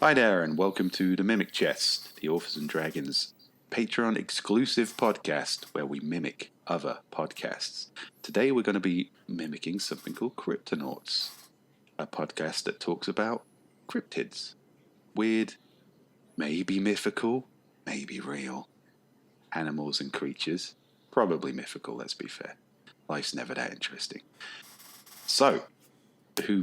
Hi there, and welcome to the Mimic Chest, the Authors and Dragons Patreon exclusive podcast where we mimic other podcasts. Today we're going to be mimicking something called Cryptonauts, a podcast that talks about cryptids. Weird, maybe mythical, maybe real. Animals and creatures. Probably mythical, let's be fair. Life's never that interesting. So,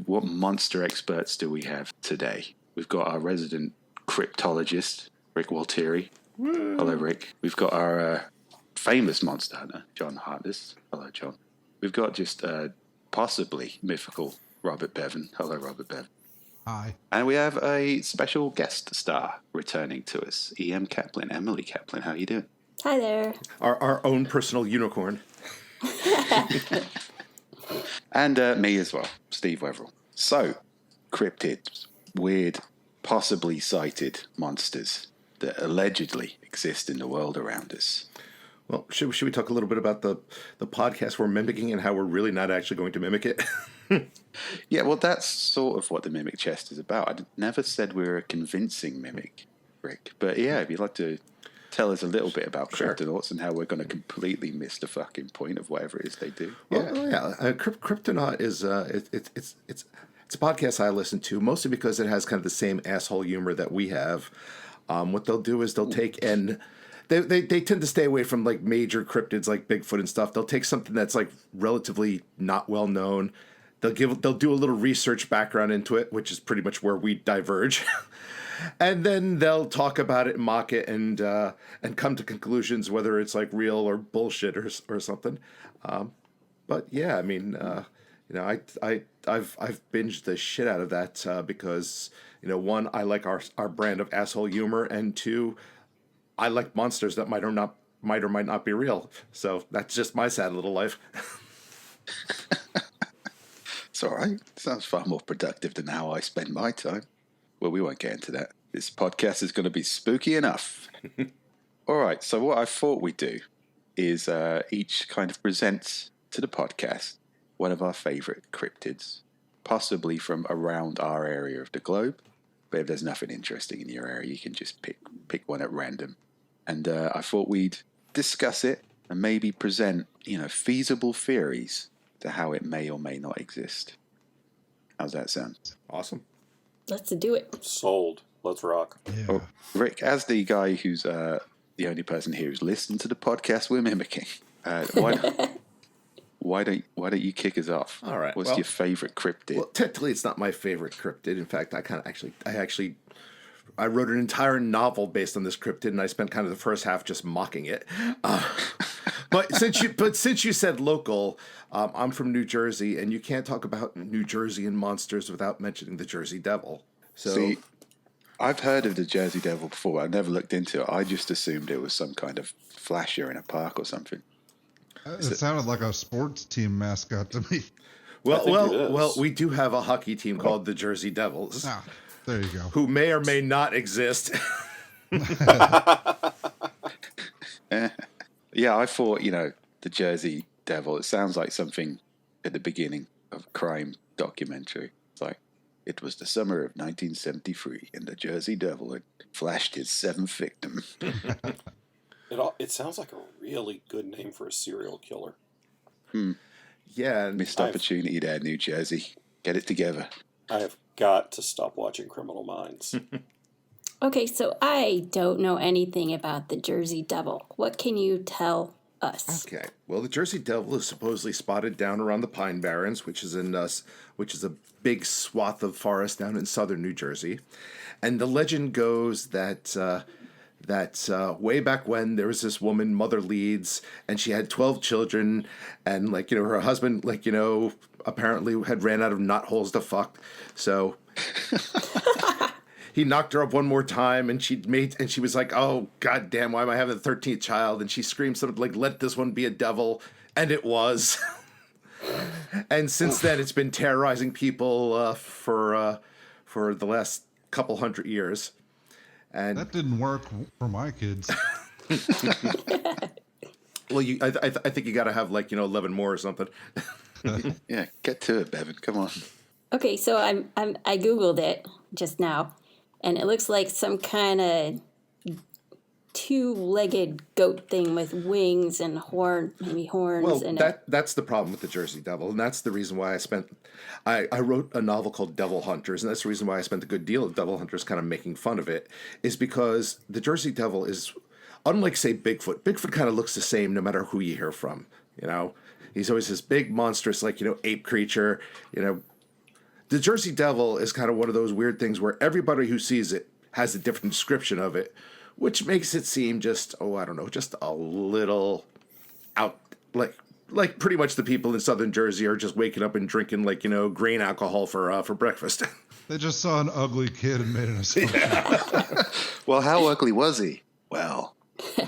what monster experts do we have today? We've got our resident cryptologist, Rick Walteri. Hello, Rick. We've got our famous monster hunter, John Hartness. Hello, John. We've got just possibly mythical Robert Bevan. Hello, Robert Bevan. Hi. And we have a special guest star returning to us, E.M. Kaplan. Emily Kaplan, how are you doing? Hi there. Our own personal unicorn. And me as well, Steve Weverill. So, cryptids, weird, possibly sighted monsters that allegedly exist in the world around us. Well, should we talk a little bit about the podcast we're mimicking and how we're really not actually going to mimic it? Yeah, well, that's sort of what the Mimic Chest is about. I never said we were a convincing mimic, Rick. But yeah, if you'd like to tell us a little bit about Cryptonauts and how we're going to completely miss the fucking point of whatever it is they do. Cryptonaut is it's a podcast I listen to mostly because it has kind of the same asshole humor that we have. What they'll do is they'll take and they tend to stay away from like major cryptids like Bigfoot and stuff. They'll take something that's like relatively not well known. They'll do a little research background into it, which is pretty much where we diverge. And then they'll talk about it, mock it, and come to conclusions whether it's like real or bullshit or something. But yeah, I mean, I've binged the shit out of that because one, I like our brand of asshole humor, and two, I like monsters that might or might not be real. So that's just my sad little life. It's all right. Sounds far more productive than how I spend my time. Well, we won't get into that. This podcast is going to be spooky enough. All right, so what I thought we'd do is each kind of present to the podcast one of our favorite cryptids, possibly from around our area of the globe. But if there's nothing interesting in your area, you can just pick one at random. And I thought we'd discuss it and maybe present, feasible theories to how it may or may not exist. How's that sound? Awesome. Let's do it. Sold. Let's rock. Yeah. Oh, Rick, as the guy who's the only person here who's listened to the podcast we're mimicking, why don't you kick us off? All right. What's your favorite cryptid? Well, technically, it's not my favorite cryptid. In fact, I wrote an entire novel based on this cryptid, and I spent kind of the first half just mocking it. But since you said local, I'm from New Jersey, and you can't talk about New Jersey and monsters without mentioning the Jersey Devil. So, see, I've heard of the Jersey Devil before. I never looked into it. I just assumed it was some kind of flasher in a park or something. It sounded like a sports team mascot to me. Well, we do have a hockey team called the Jersey Devils. Ah, there you go. Who may or may not exist. Yeah, I thought, the Jersey Devil, it sounds like something at the beginning of a crime documentary. It's like, it was the summer of 1973, and the Jersey Devil had flashed his seventh victim. It sounds like a really good name for a serial killer. Yeah. Missed opportunity there, New Jersey. Get it together. I have got to stop watching Criminal Minds. Okay, so I don't know anything about the Jersey Devil. What can you tell us? Okay. Well, the Jersey Devil is supposedly spotted down around the Pine Barrens, which is a big swath of forest down in southern New Jersey. And the legend goes that way back when there was this woman, Mother Leeds, and she had 12 children, and her husband apparently had ran out of knot holes to fuck, so he knocked her up one more time, and she was like, oh god damn, why am I having the 13th child? And she screamed something like, let this one be a devil, and it was. And since then it's been terrorizing people for the last couple hundred years. And that didn't work for my kids. Well, I think you got to have 11 more or something. Yeah, get to it, Bevan. Come on. Okay, so I googled it just now, and it looks like some kind of two-legged goat thing with wings and maybe horns. Well, and that's the problem with the Jersey Devil, and that's the reason why I wrote a novel called Devil Hunters, and that's the reason why I spent a good deal of Devil Hunters kind of making fun of it, is because the Jersey Devil is, unlike, say, Bigfoot. Bigfoot kind of looks the same no matter who you hear from, you know? He's always this big, monstrous, like, ape creature, The Jersey Devil is kind of one of those weird things where everybody who sees it has a different description of it, which makes it seem just a little out, like pretty much the people in southern Jersey are just waking up and drinking grain alcohol for breakfast. They just saw an ugly kid and made an assumption. Well, how ugly was he? Well,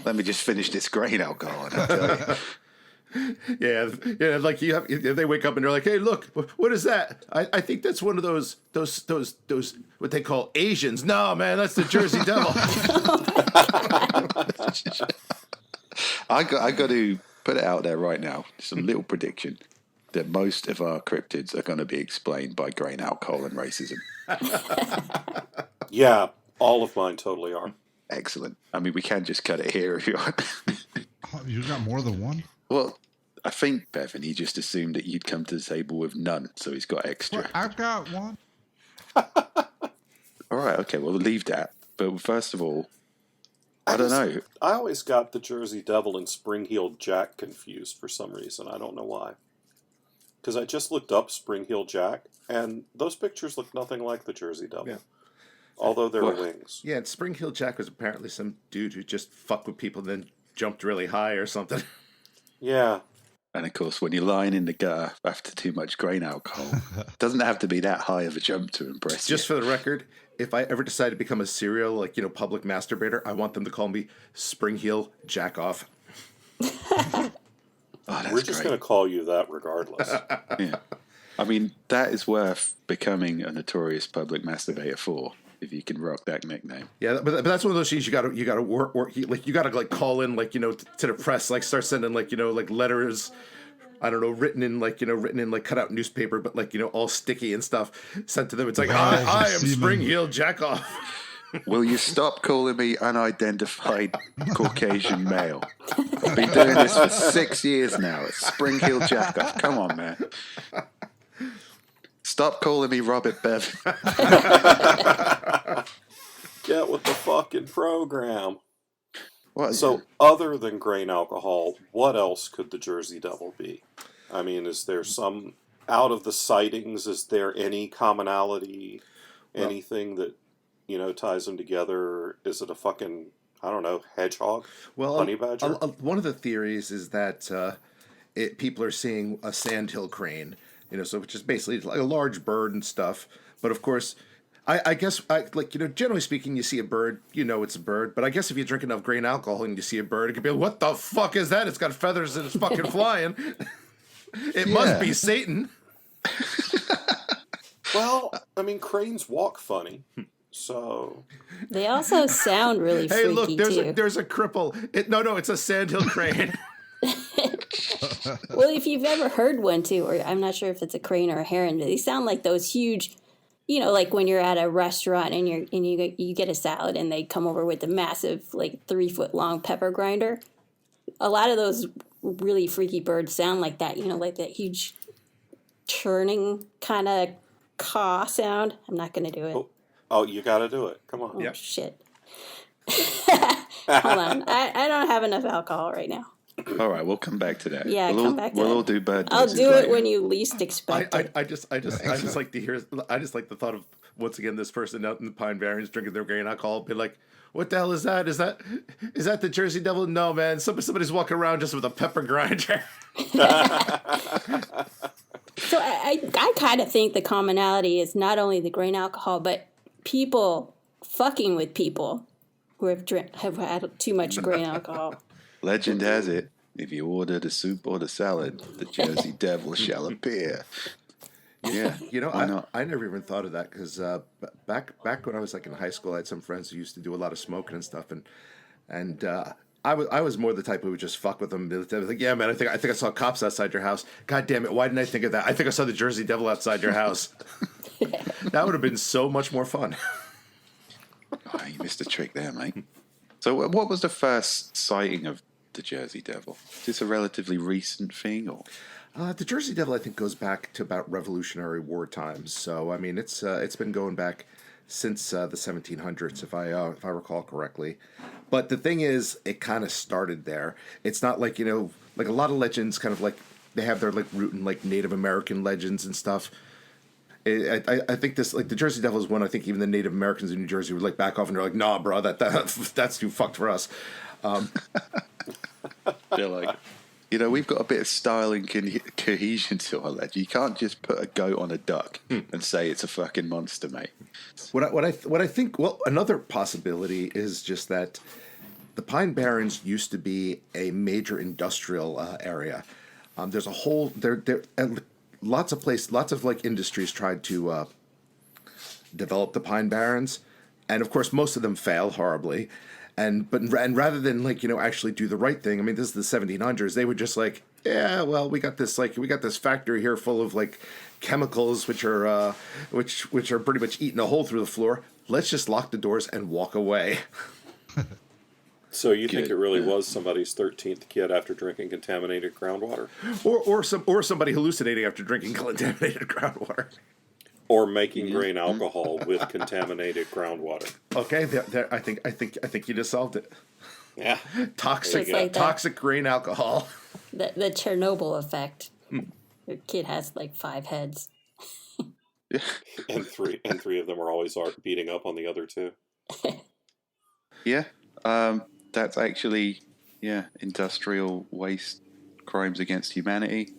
let me just finish this grain alcohol and I'll tell you. Yeah, like they wake up and they're like, "Hey, look, what is that?" I think that's one of those what they call Asians. No, man, that's the Jersey Devil. I got to put it out there right now. Just a little prediction that most of our cryptids are going to be explained by grain alcohol and racism. Yeah, all of mine totally are. Excellent. I mean, we can just cut it here if you want. Oh, you got more than one? Well, I think, Bevan, he just assumed that you'd come to the table with none, so he's got extra. Well, I've got one. All right, okay, well, we'll leave that. But first of all, I don't know. I always got the Jersey Devil and Spring-Heeled Jack confused for some reason. I don't know why. Because I just looked up Spring-Heeled Jack, and those pictures look nothing like the Jersey Devil. Yeah. Although there are wings. Yeah, and Spring-Heeled Jack was apparently some dude who just fucked with people and then jumped really high or something. Yeah. And of course, when you're lying in the gutter after too much grain alcohol, it doesn't have to be that high of a jump to impress you. Just for the record, if I ever decide to become a serial, public masturbator, I want them to call me Spring-Heel Jack-Off. We're just going to call you that regardless. Yeah. I mean, that is worth becoming a notorious public masturbator for, if you can rock that nickname. Yeah, but that's one of those things you gotta work you gotta call in to the press, start sending letters, I don't know, written in cut out newspaper, but all sticky and stuff, sent to them. It's like, I am Spring-Heeled Jackoff. Will you stop calling me unidentified Caucasian male? I've been doing this for 6 years now. It's Spring-Heeled Jackoff. Come on, man. Stop calling me Robert Bevan. Get with the fucking program. What? So, other than grain alcohol, what else could the Jersey Devil be? I mean, is there some, out of the sightings, is there any commonality, anything that, ties them together? Is it a fucking, I don't know, hedgehog? Well, honey badger? One of the theories is that people are seeing a sandhill crane, so which is basically like a large bird and stuff. But of course, I guess, generally speaking, you see a bird, it's a bird. But I guess if you drink enough grain alcohol and you see a bird, it could be like, what the fuck is that? It's got feathers and it's fucking flying. It must be Satan. Well, I mean, cranes walk funny, so... They also sound really freaky, hey, look, too. There's a cripple. No, it's a sandhill crane. Well, if you've ever heard one, too, or I'm not sure if it's a crane or a heron, but they sound like those huge... like when you're at a restaurant and you get a salad and they come over with a massive 3-foot long pepper grinder. A lot of those really freaky birds sound like that. Like that huge churning kind of caw sound. I'm not going to do it. Oh, you got to do it. Come on. Oh, shit. Hold on. I don't have enough alcohol right now. All right, we'll come back to that. Yeah, we'll come back to that. We'll all do bird I'll noises do later. it when you least expect it. I just like to hear. I just like the thought of once again this person out in the Pine Barrens drinking their grain alcohol, be like, "What the hell is that? Is that the Jersey Devil?" No, man. Somebody's walking around just with a pepper grinder. So I kind of think the commonality is not only the grain alcohol, but people fucking with people who have had too much grain alcohol. Legend has it, if you order the soup or the salad, the Jersey Devil shall appear. Yeah, I never even thought of that because back when I was in high school, I had some friends who used to do a lot of smoking and stuff, and I was more the type who would just fuck with them. They was like, yeah, man, I think I saw cops outside your house. God damn it, why didn't I think of that? I think I saw the Jersey Devil outside your house. That would have been so much more fun. Oh, you missed a trick there, mate. So what was the first sighting of the Jersey Devil? Is this a relatively recent thing, or? The Jersey Devil, I think, goes back to about Revolutionary War times. So, I mean, it's been going back since the 1700s, if I recall correctly. But the thing is, it kind of started there. It's not like, like a lot of legends kind of like, they have their like root in like Native American legends and stuff. I think this, like the Jersey Devil is one, I think even the Native Americans in New Jersey would like back off and they're like, nah, bro, that's too fucked for us. They're like, we've got a bit of style and cohesion to our legend. You can't just put a goat on a duck and say it's a fucking monster, mate. What I think, well, another possibility is just that the Pine Barrens used to be a major industrial area. There's a whole lots of like industries tried to develop the Pine Barrens, and of course most of them fail horribly. And rather than like actually do the right thing, I mean, this is the 1700s. They were just like, yeah, well, we got this factory here full of like chemicals which are pretty much eating a hole through the floor. Let's just lock the doors and walk away. So you think it really was somebody's 13th kid after drinking contaminated groundwater? Or somebody hallucinating after drinking contaminated groundwater. Or making grain alcohol with contaminated groundwater. Okay, I think you just solved it. Yeah. Toxic grain alcohol. The Chernobyl effect. Your kid has like 5 heads. and three of them are always beating up on the other 2. Yeah. That's actually, industrial waste, crimes against humanity.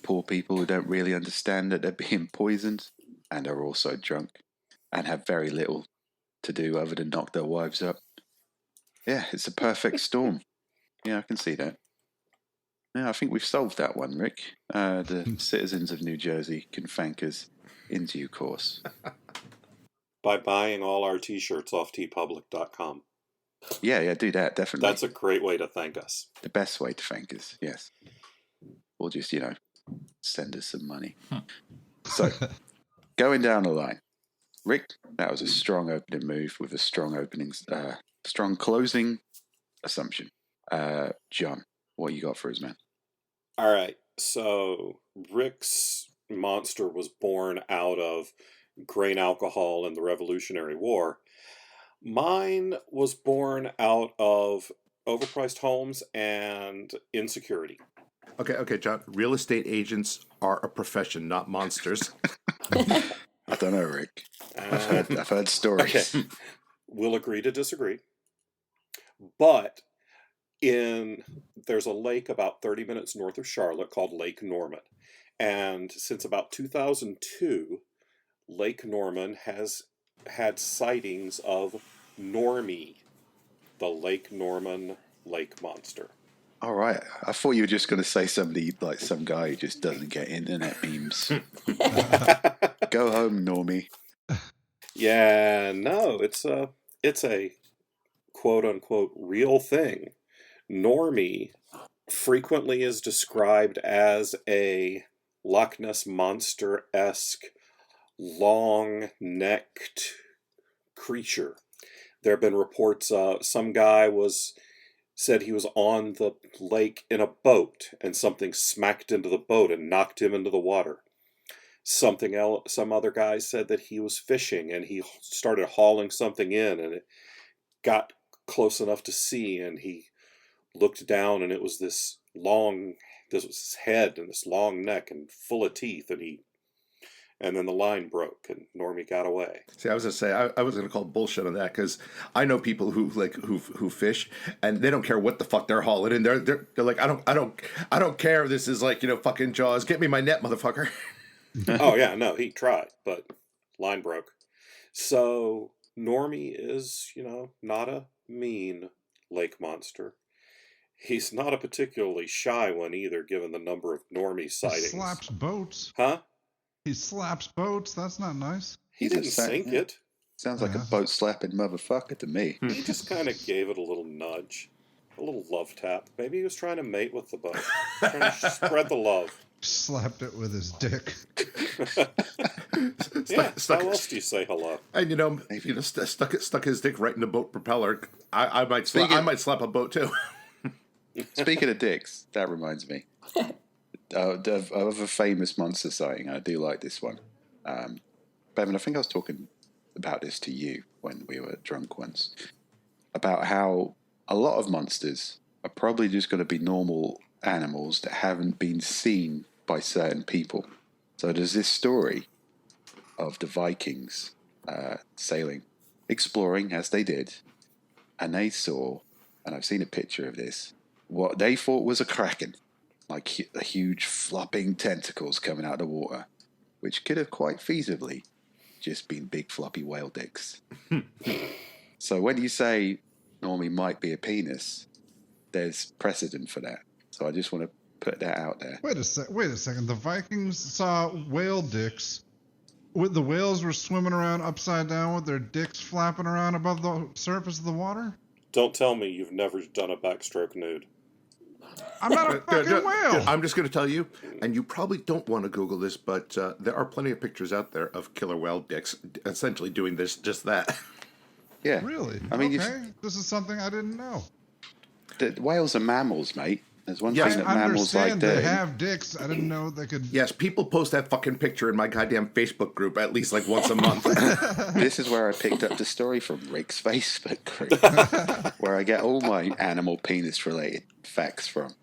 Poor people who don't really understand that they're being poisoned and are also drunk and have very little to do other than knock their wives up. Yeah, it's a perfect storm. Yeah, I can see that. Yeah, I think we've solved that one, Rick. The citizens of New Jersey can thank us in due course. By buying all our t-shirts off tpublic.com. Yeah, do that, definitely. That's a great way to thank us. The best way to thank us, yes. Or just, send us some money. So, going down the line. Rick, that was a strong opening move with a strong closing assumption. John, what you got for us, man? All right. So, Rick's monster was born out of grain alcohol and the Revolutionary War. Mine was born out of overpriced homes and insecurity. Okay, John. Real estate agents are a profession, not monsters. I don't know, Rick. I've heard stories. Okay. We'll agree to disagree. But there's a lake about 30 minutes north of Charlotte called Lake Norman. And since about 2002, Lake Norman has had sightings of Normie, the Lake Norman lake monster. All right. I thought you were just going to say somebody, like some guy who just doesn't get internet memes. Go home, Normie. Yeah, no, it's a quote-unquote real thing. Normie frequently is described as a Loch Ness Monster-esque, long-necked creature. There have been reports, some guy said he was on the lake in a boat, and something smacked into the boat and knocked him into the water. Some other guy said that he was fishing, and he started hauling something in, and it got close enough to see, and he looked down, and it was this was his head and this long neck and full of teeth, and then the line broke and Normie got away. See, I was gonna say I was gonna call bullshit on that because I know people who fish and they don't care what the fuck they're hauling in. They're like I don't care. This is like fucking Jaws. Get me my net, motherfucker. Oh yeah, no, he tried, but line broke. So Normie is not a mean lake monster. He's not a particularly shy one either, given the number of Normie sightings. He slaps boats. Huh? He slaps boats. That's not nice. He didn't sink it. Sounds like a boat slapping motherfucker to me. He just kind of gave it a little nudge, a little love tap. Maybe he was trying to mate with the boat, trying to spread the love. Slapped it with his dick. Yeah, stuck- how else do you say hello? And stuck his dick right in the boat propeller. I might slap a boat too. Speaking of dicks, that reminds me of a famous monster sighting. I do like this one. Bevan, I think I was talking about this to you when we were drunk once, about how a lot of monsters are probably just going to be normal animals that haven't been seen by certain people. So there's this story of the Vikings sailing, exploring as they did, and they saw, and I've seen a picture of this, what they thought was a kraken, like a huge flopping tentacles coming out of the water, which could have quite feasibly just been big floppy whale dicks. So when you say Normie might be a penis, there's precedent for that. So I just want to put that out there. Wait a second. The Vikings saw whale dicks. The whales were swimming around upside down with their dicks flapping around above the surface of the water? Don't tell me you've never done a backstroke nude. I'm not a fucking whale. I'm just going to tell you, and you probably don't want to Google this, but there are plenty of pictures out there of killer whale dicks essentially doing just that. Yeah. Really? I mean, okay. This is something I didn't know. The whales are mammals, mate. There's one Yes, thing that I mammals like understand they doing. have dicks. I didn't know they could. Yes, people post that fucking picture in my goddamn Facebook group at least like once a month. This is where I picked up the story from Rick's Facebook group, where I get all my animal penis related facts from.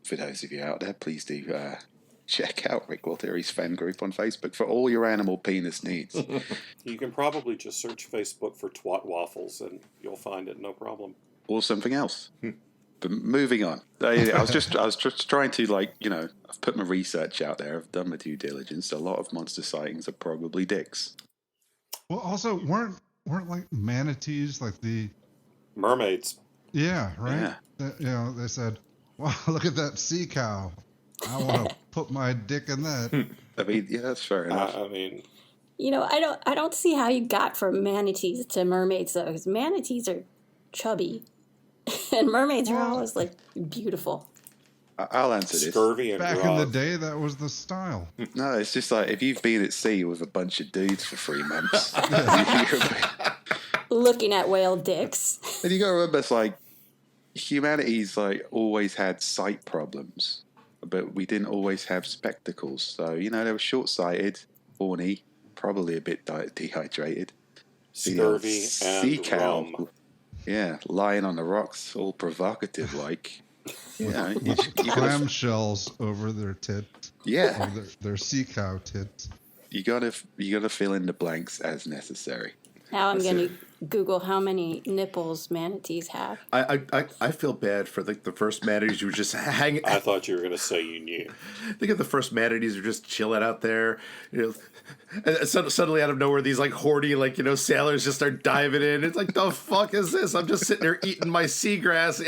For those of you out there, please do check out Rick Walteri's fan group on Facebook for all your animal penis needs. You can probably just search Facebook for twat waffles and you'll find it, no problem. Or something else. But moving on. I was just trying to, I've put my research out there. I've done my due diligence. A lot of monster sightings are probably dicks. Well, also weren't like manatees like the Mermaids. yeah, right? Yeah. They said, "Wow, look at that sea cow. I want to put my dick in that." I mean, yeah, that's fair enough. I mean, I don't see how you got from manatees to mermaids though, because manatees are chubby, and mermaids are always like beautiful. I'll answer this. scurvy and Back in grog. the day, that was the style. No, it's just like if you've been at sea with a bunch of dudes for 3 months, Looking at whale dicks. and you got to remember, it's like humanity's like always had sight problems, but we didn't always have spectacles. So they were short-sighted, horny, probably a bit dehydrated. Scurvy Sea and cow, rum. yeah, lying on the rocks, all provocative like. You gotta, Clamshells over their tits. yeah, Or their sea cow tits. you gotta fill in the blanks as necessary. Now I'm going to Google how many nipples manatees have. I feel bad for the first manatees who were just hanging. I thought you were going to say you knew. Think of the first manatees who are just chilling out there, and suddenly out of nowhere, these like horny sailors just start diving in. It's like, the fuck is this? I'm just sitting there eating my seagrass.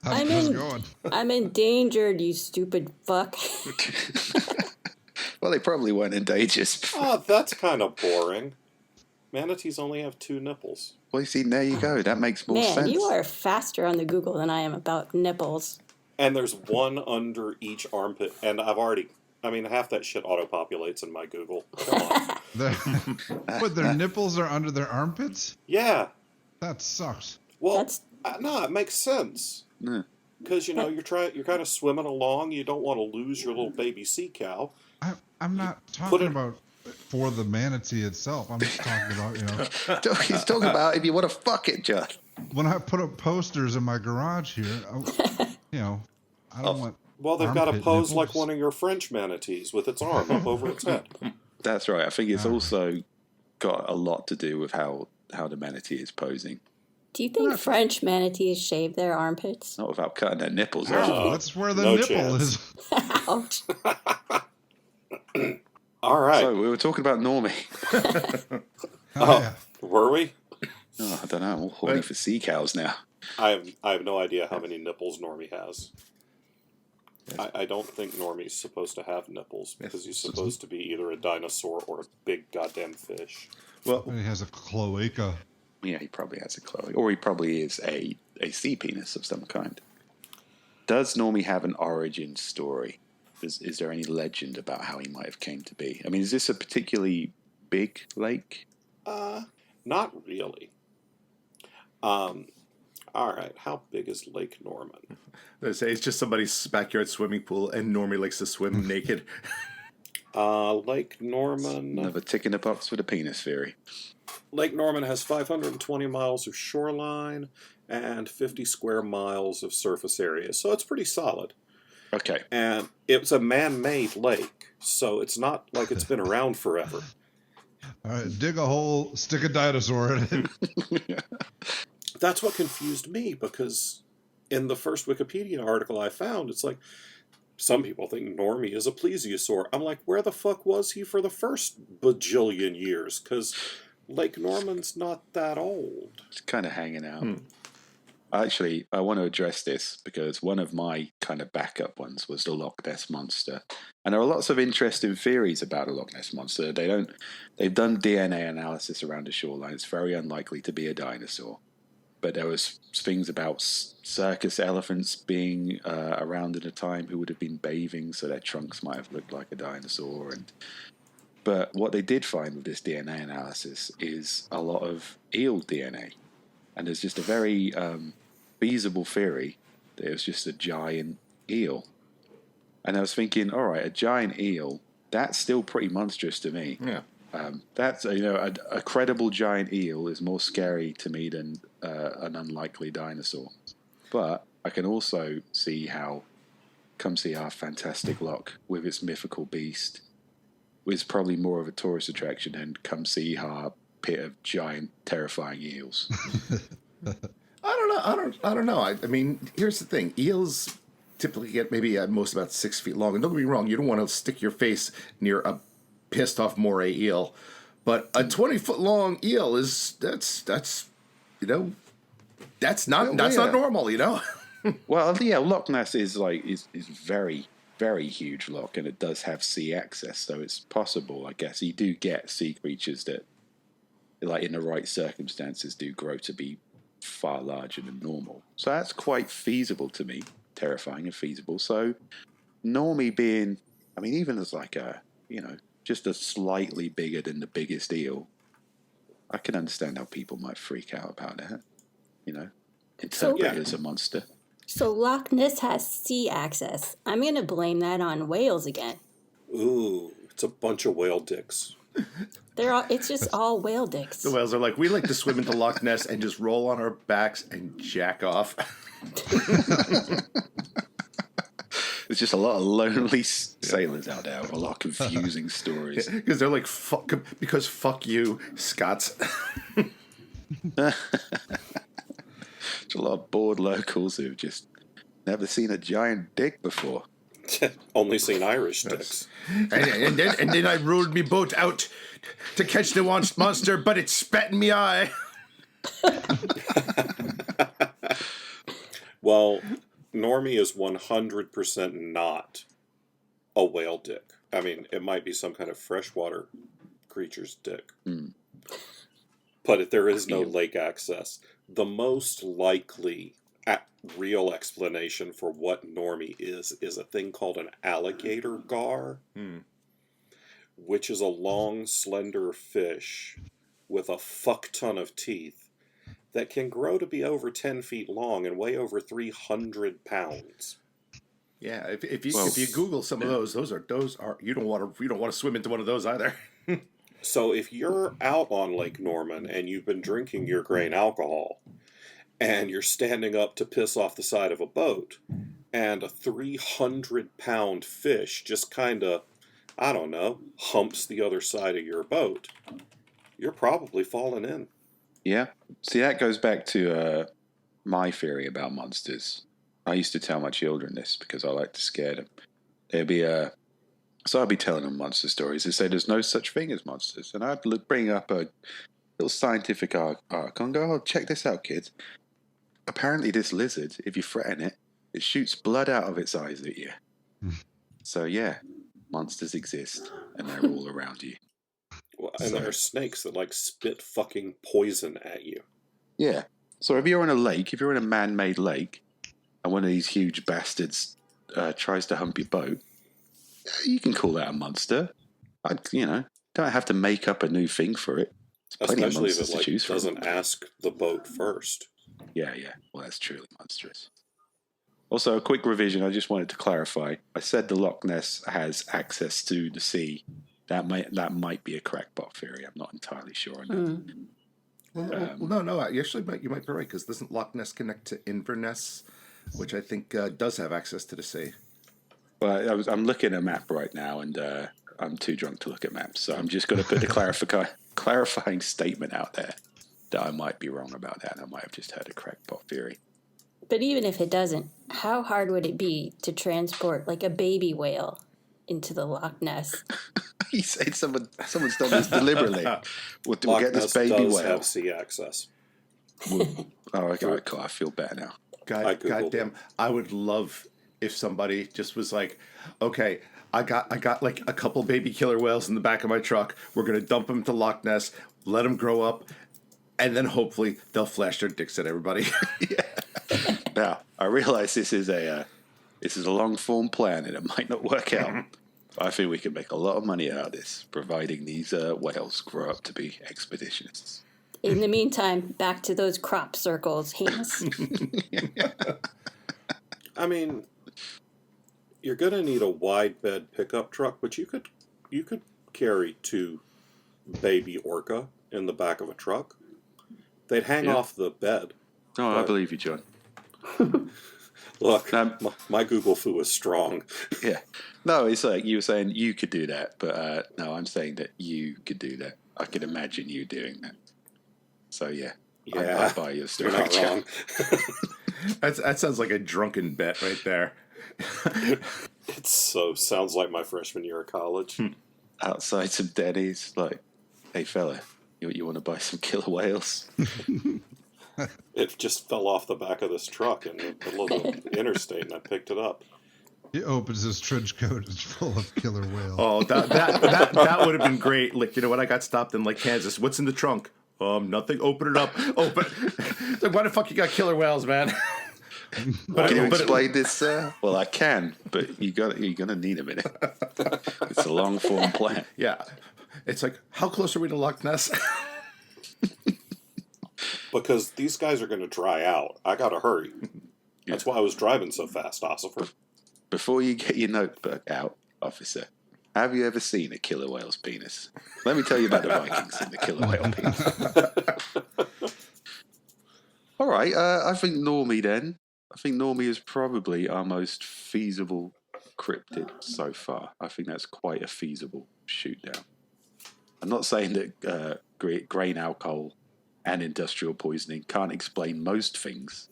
How's this going? I'm endangered, you stupid fuck. Well, they probably weren't endangered. Oh, that's kind of boring. Manatees only have 2 nipples. Well, you see, there you go. That makes more Man, sense. you are faster on the Google than I am about nipples. And there's one under each armpit. And half that shit auto-populates in my Google. Come on. But their nipples are under their armpits? Yeah. That sucks. Well, no, it makes sense. Yeah. Because, you're kind of swimming along. You don't want to lose your little baby sea cow. I'm not talking about for the manatee itself. I'm just talking about, He's talking about if you want to fuck it, John. when I put up posters in my garage here, I don't want. Well, they've got to armpit pose like nipples. one of your French manatees with its arm up over its head. That's right. I think it's also got a lot to do with how the manatee is posing. Do you think French manatees shave their armpits? Not without cutting their nipples Oh, off. that's where the No nipple chance. is. Ouch. All right. So we were talking about Normie. Yeah. Were we? Oh, I don't know. I'm all horny for sea cows now. I have no idea how many nipples Normie has. I don't think Normie's supposed to have nipples because he's supposed to be either a dinosaur or a big goddamn fish. Well, And he has a cloaca. Yeah, he probably has a cloaca. Or he probably is a sea penis of some kind. Does Normie have an origin story? Is there any legend about how he might have came to be? I mean, is this a particularly big lake? Not really. All right, how big is Lake Norman? They say it's just somebody's backyard swimming pool, and Normie likes to swim naked. Lake Norman. Another tick in the box for the penis theory. Lake Norman has 520 miles of shoreline and 50 square miles of surface area, so it's pretty solid. Okay. And it's a man-made lake, so it's not like it's been around forever. All right, dig a hole, stick a dinosaur in it. That's what confused me, because in the first Wikipedia article I found, it's like, some people think Normie is a plesiosaur. I'm like, where the fuck was he for the first bajillion years? Because Lake Norman's not that old. It's kind of hanging out. Actually, I want to address this because one of my kind of backup ones was the Loch Ness Monster. And there are lots of interesting theories about the Loch Ness Monster. They've done DNA analysis around the shoreline. It's very unlikely to be a dinosaur. But there was things about circus elephants being around at a time who would have been bathing, so their trunks might have looked like a dinosaur. But what they did find with this DNA analysis is a lot of eel DNA. And there's just a very feasible theory that it was just a giant eel. And I was thinking, all right, a giant eel, that's still pretty monstrous to me. Yeah. That's a credible giant eel is more scary to me than an unlikely dinosaur. But I can also see how Come See Our Fantastic Loch with its mythical beast is probably more of a tourist attraction than Come See Our pit of giant, terrifying eels. I don't know. I mean, here's the thing: eels typically get maybe at most about 6 feet long. And don't get me wrong, you don't want to stick your face near a pissed off moray eel, but a 20-foot long eel that's not normal, you know. Well, yeah, Loch Ness is very, very huge loch, and it does have sea access, so it's possible. I guess you do get sea creatures that, like in the right circumstances, do grow to be far larger than normal. So that's quite feasible to me, terrifying and feasible. So Normie being, I mean, even as like a, just a slightly bigger than the biggest eel, I can understand how people might freak out about that, interpret it as a monster. So Loch Ness has sea access. I'm going to blame that on whales again. Ooh, it's a bunch of whale dicks. It's just all whale dicks. The whales are like, we like to swim into Loch Ness and just roll on our backs and jack off. There's just a lot of lonely sailors out there with a lot of confusing stories. Because they're like, fuck you, Scots. There's a lot of bored locals who've just never seen a giant dick before. Only seen Irish dicks. and then I rowed me boat out to catch the monster, but it spat in me eye. Well, Normie is 100% not a whale dick. I mean, it might be some kind of freshwater creature's dick. But if there is no lake access, the most likely real explanation for what Normie is a thing called an alligator gar, which is a long, slender fish with a fuck ton of teeth that can grow to be over 10 feet long and weigh over 300 pounds. Yeah, if you Google some of those are you don't want to swim into one of those either. So if you're out on Lake Norman and you've been drinking your grain alcohol and you're standing up to piss off the side of a boat and a 300-pound fish just kind of, I don't know, humps the other side of your boat, you're probably falling in. Yeah. See, that goes back to my theory about monsters. I used to tell my children this because I like to scare them. So I'd be telling them monster stories. They say there's no such thing as monsters. And I'd bring up a little scientific article and go, oh, check this out, kids. Apparently this lizard, if you threaten it, it shoots blood out of its eyes at you. So yeah, monsters exist, and they're all around you. Well, and there are snakes that spit fucking poison at you. Yeah. So if you're in a lake, if you're in a man-made lake, and one of these huge bastards tries to hump your boat, you can call that a monster. Don't have to make up a new thing for it. There's plenty Especially of if monsters to choose it from. doesn't ask the boat first. Yeah. Well, that's truly monstrous. Also, a quick revision. I just wanted to clarify. I said the Loch Ness has access to the sea. That might be a crackpot theory. I'm not entirely sure on that. Well, no. You might be right, because doesn't Loch Ness connect to Inverness, which I think does have access to the sea? Well, I'm looking at a map right now, and I'm too drunk to look at maps. So I'm just going to put the clarifying statement out there that I might be wrong about that, and I might have just heard a crackpot theory. But even if it doesn't, how hard would it be to transport like a baby whale into the Loch Ness? He said someone's done this deliberately. We'll Loch get this Ness baby does whale. have sea access. Oh, okay, cool. I feel better now. Goddamn! I would love if somebody just was like, "Okay, I got like a couple baby killer whales in the back of my truck. We're gonna dump them to Loch Ness, let them grow up, and then hopefully they'll flash their dicks at everybody." Now, I realize this is a long form plan, and it might not work out. But I think we can make a lot of money out of this, providing these whales grow up to be expeditionists. In the meantime, back to those crop circles, Heinous. I mean, you're going to need a wide bed pickup truck, but you could carry 2 baby orca in the back of a truck. They'd hang off the bed. Oh, I believe you, John. Look, my Google foo is strong. Yeah. No, it's like you were saying you could do that, but no, I'm saying that you could do that. I could imagine you doing that. So, yeah. I'll buy your story. You're not wrong. That sounds like a drunken bet right there. It sounds like my freshman year of college. Outside some Denny's, like, hey, fella, you want to buy some killer whales? It just fell off the back of this truck in the middle of the interstate, and I picked it up. He opens his trench coat. It's full of killer whales. Oh, that would have been great. Like, when I got stopped in like Kansas, what's in the trunk? Nothing. Open it up. Open. Like, why the fuck you got killer whales, man? Can you explain this, sir? Well, I can, but you're gonna need a minute. It's a long form plan. Yeah, it's like, how close are we to Loch Ness? Because these guys are going to dry out. I got to hurry. That's why I was driving so fast, Ossifer. Before you get your notebook out, officer, have you ever seen a killer whale's penis? Let me tell you about the Vikings and the killer whale penis. All right, I think Normie then. I think Normie is probably our most feasible cryptid so far. I think that's quite a feasible shoot down. I'm not saying that grain alcohol and industrial poisoning can't explain most things.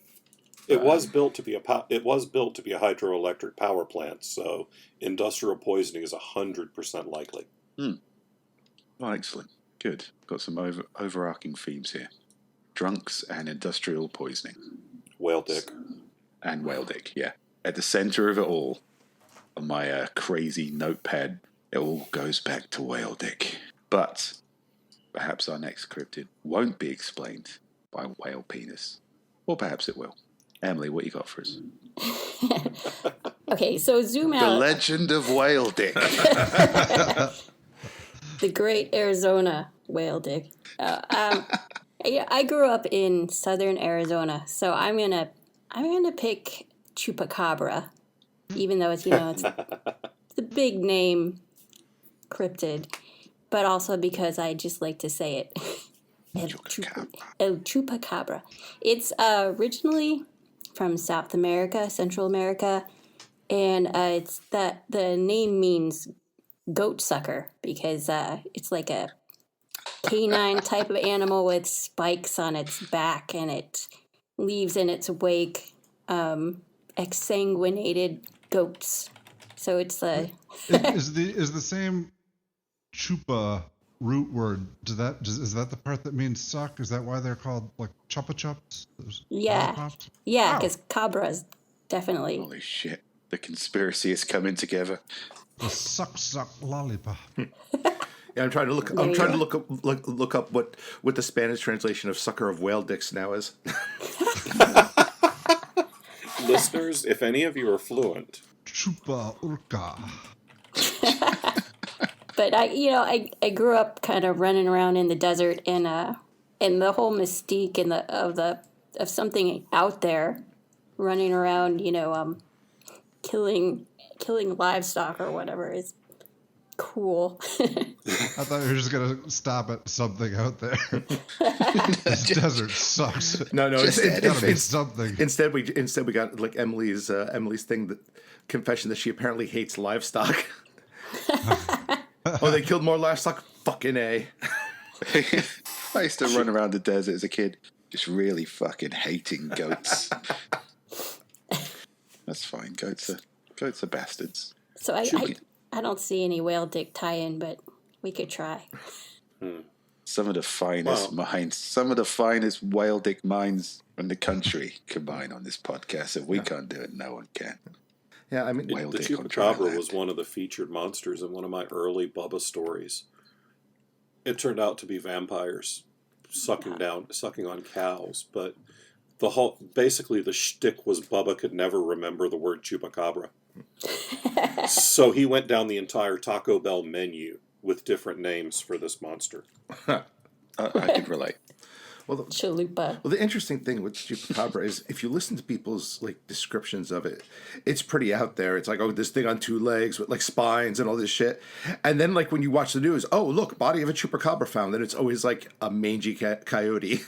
It was built to be a hydroelectric power plant, so industrial poisoning is 100% likely. Oh, excellent. Good. Got some overarching themes here. Drunks and industrial poisoning. Whale dick. And whale dick, yeah. At the center of it all, on my crazy notepad, it all goes back to whale dick. But perhaps our next cryptid won't be explained by whale penis. Or perhaps it will. Emily, what you got for us? Okay, so zoom out. The legend of whale dick. The great Arizona whale dick. I grew up in southern Arizona, so I'm gonna pick chupacabra, even though it's the big name cryptid, but also because I just like to say it. El chupacabra. It's originally from South America, Central America, and it's that the name means goat sucker because it's like a canine type of animal with spikes on its back, and it leaves in its wake exsanguinated goats. So it's is the same chupa root word? Is that the part that means suck? Is that why they're called like chupa chups? Yeah, because cabras definitely. Holy shit! The conspiracy is coming together. The suck lollipop. Yeah, I'm trying to look up what the Spanish translation of sucker of whale dicks now is. Listeners, if any of you are fluent, Chupa urca. But I grew up kind of running around in the desert, and the whole mystique and of something out there running around, killing livestock or whatever is cool. I thought you were just gonna stop at something out there. This desert sucks. No, It's gotta be something. Instead we got like Emily's thing, that confession that she apparently hates livestock. Oh, they killed more livestock? Fucking A. I used to run around the desert as a kid, just really fucking hating goats. That's fine. Goats are bastards. So I don't see any whale dick tie-in, but we could try. Some of the finest minds, some of the finest whale dick minds from the country combine on this podcast. If we can't do it, no one can. Yeah, I mean, the Whale dick on dry chupacabra land. was one of the featured monsters in one of my early Bubba stories. It turned out to be vampires sucking on cows, but basically the shtick was Bubba could never remember the word chupacabra. So he went down the entire Taco Bell menu with different names for this monster. I can relate. Chalupa. Well, the interesting thing with chupacabra is if you listen to people's like descriptions of it, it's pretty out there. It's like, oh, this thing on 2 legs with like spines and all this shit. And then like when you watch the news, oh, look, body of a chupacabra found. And it's always like a mangy coyote.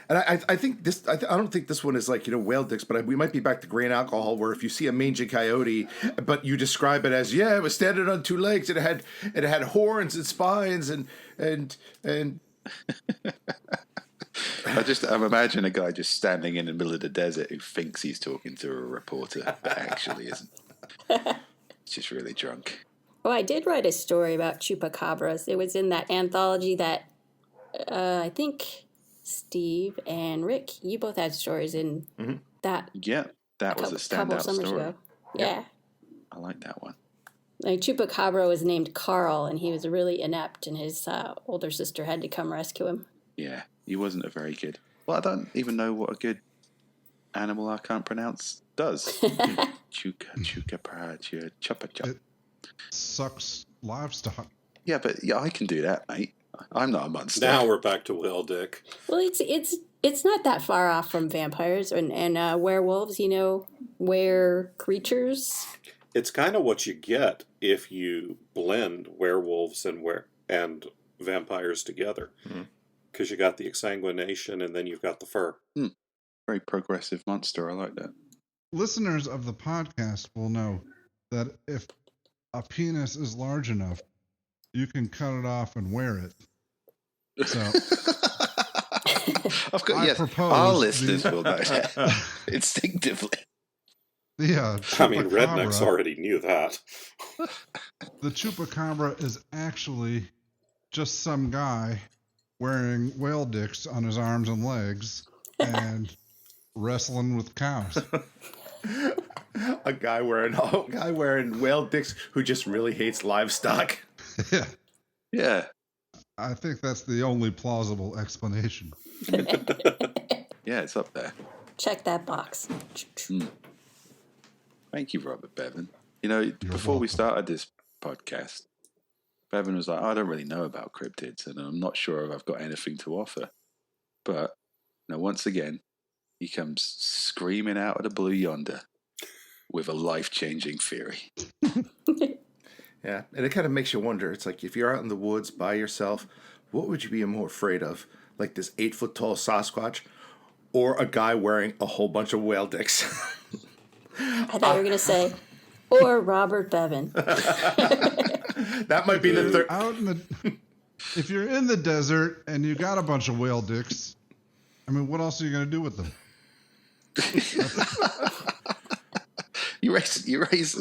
And I think this, I don't think this one is like, whale dicks, but we might be back to grain alcohol, where if you see a mangy coyote, but you describe it as, it was standing on 2 legs, and it had horns and spines and I'm imagining a guy just standing in the middle of the desert who thinks he's talking to a reporter, but actually isn't. He's just really drunk. Oh, I did write a story about chupacabras. It was in that anthology that I think Steve and Rick, you both had stories in that. Yeah, that was a couple standout summers story. ago. Yeah. I like that one. Like chupacabra was named Carl, and he was really inept, and his older sister had to come rescue him. Yeah, he wasn't a very good. Well, I don't even know what a good animal I can't pronounce does. Chupa. It sucks livestock. Yeah, but I can do that, mate. I'm not a monster. Now we're back to whale dick. Well, it's not that far off from vampires and werewolves. Were creatures. It's kind of what you get if you blend werewolves and vampires together, because you got the exsanguination and then you've got the fur. Very progressive monster. I like that. Listeners of the podcast will know that if a penis is large enough, you can cut it off and wear it. So, Of course, I yes, propose our listeners will know that instinctively. I mean, rednecks already knew that. The chupacabra is actually just some guy wearing whale dicks on his arms and legs and wrestling with cows. a guy wearing whale dicks who just really hates livestock. Yeah. Yeah. I think that's the only plausible explanation. Yeah, it's up there. Check that box. Thank you, Robert Bevan. Before we started this podcast, Bevan was like, I don't really know about cryptids, and I'm not sure if I've got anything to offer. But, once again, he comes screaming out of the blue yonder with a life-changing theory. Yeah, and it kind of makes you wonder. It's like, if you're out in the woods by yourself, what would you be more afraid of? Like this 8-foot-tall Sasquatch, or a guy wearing a whole bunch of whale dicks? I thought you were going to say, or Robert Bevan. That might be the third. If you're in the desert and you got a bunch of whale dicks, I mean, what else are you going to do with them? You raise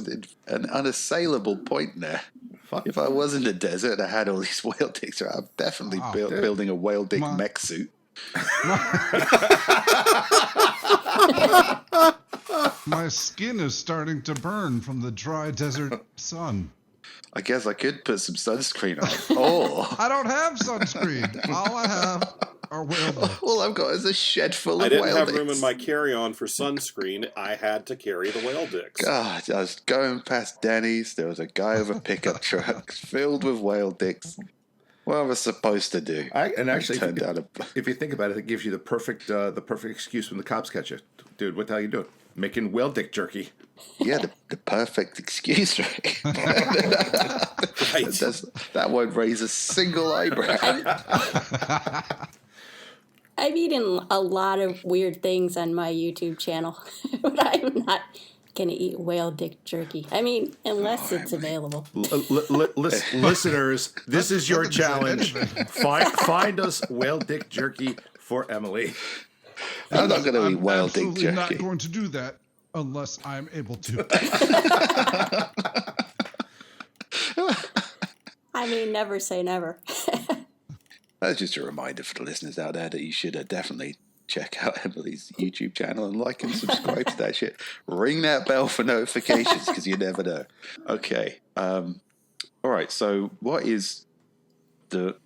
an unassailable point there. Fuck. If I was in the desert and I had all these whale dicks, I'm definitely building a whale dick mech suit. My skin is starting to burn from the dry desert sun. I guess I could put some sunscreen on. Oh, I don't have sunscreen. All I have are whale dicks. All I've got is a shed full I of didn't whale have dicks. room in my carry-on for sunscreen. I had to carry the whale dicks. God, I was going past Denny's. There was a guy with a pickup truck filled with whale dicks. What was I supposed to do? Actually, Turned out if you think about it, it gives you the perfect excuse when the cops catch you. Dude, what the hell are you doing? Making whale dick jerky. yeah, the perfect excuse, right? Right. That won't raise a single eyebrow. I've eaten a lot of weird things on my YouTube channel, but I'm not going to eat whale dick jerky. I mean, unless it's available. Listeners, this is your That doesn't say challenge. anything. Find us whale dick jerky for Emily. I'm not going to eat I'm whale dick absolutely not jerky. going to do that unless I'm able to. I mean, never say never. That's just a reminder for the listeners out there that you should definitely check out Emily's YouTube channel and like and subscribe to that shit. Ring that bell for notifications because you never know. Okay. All right. So, what is the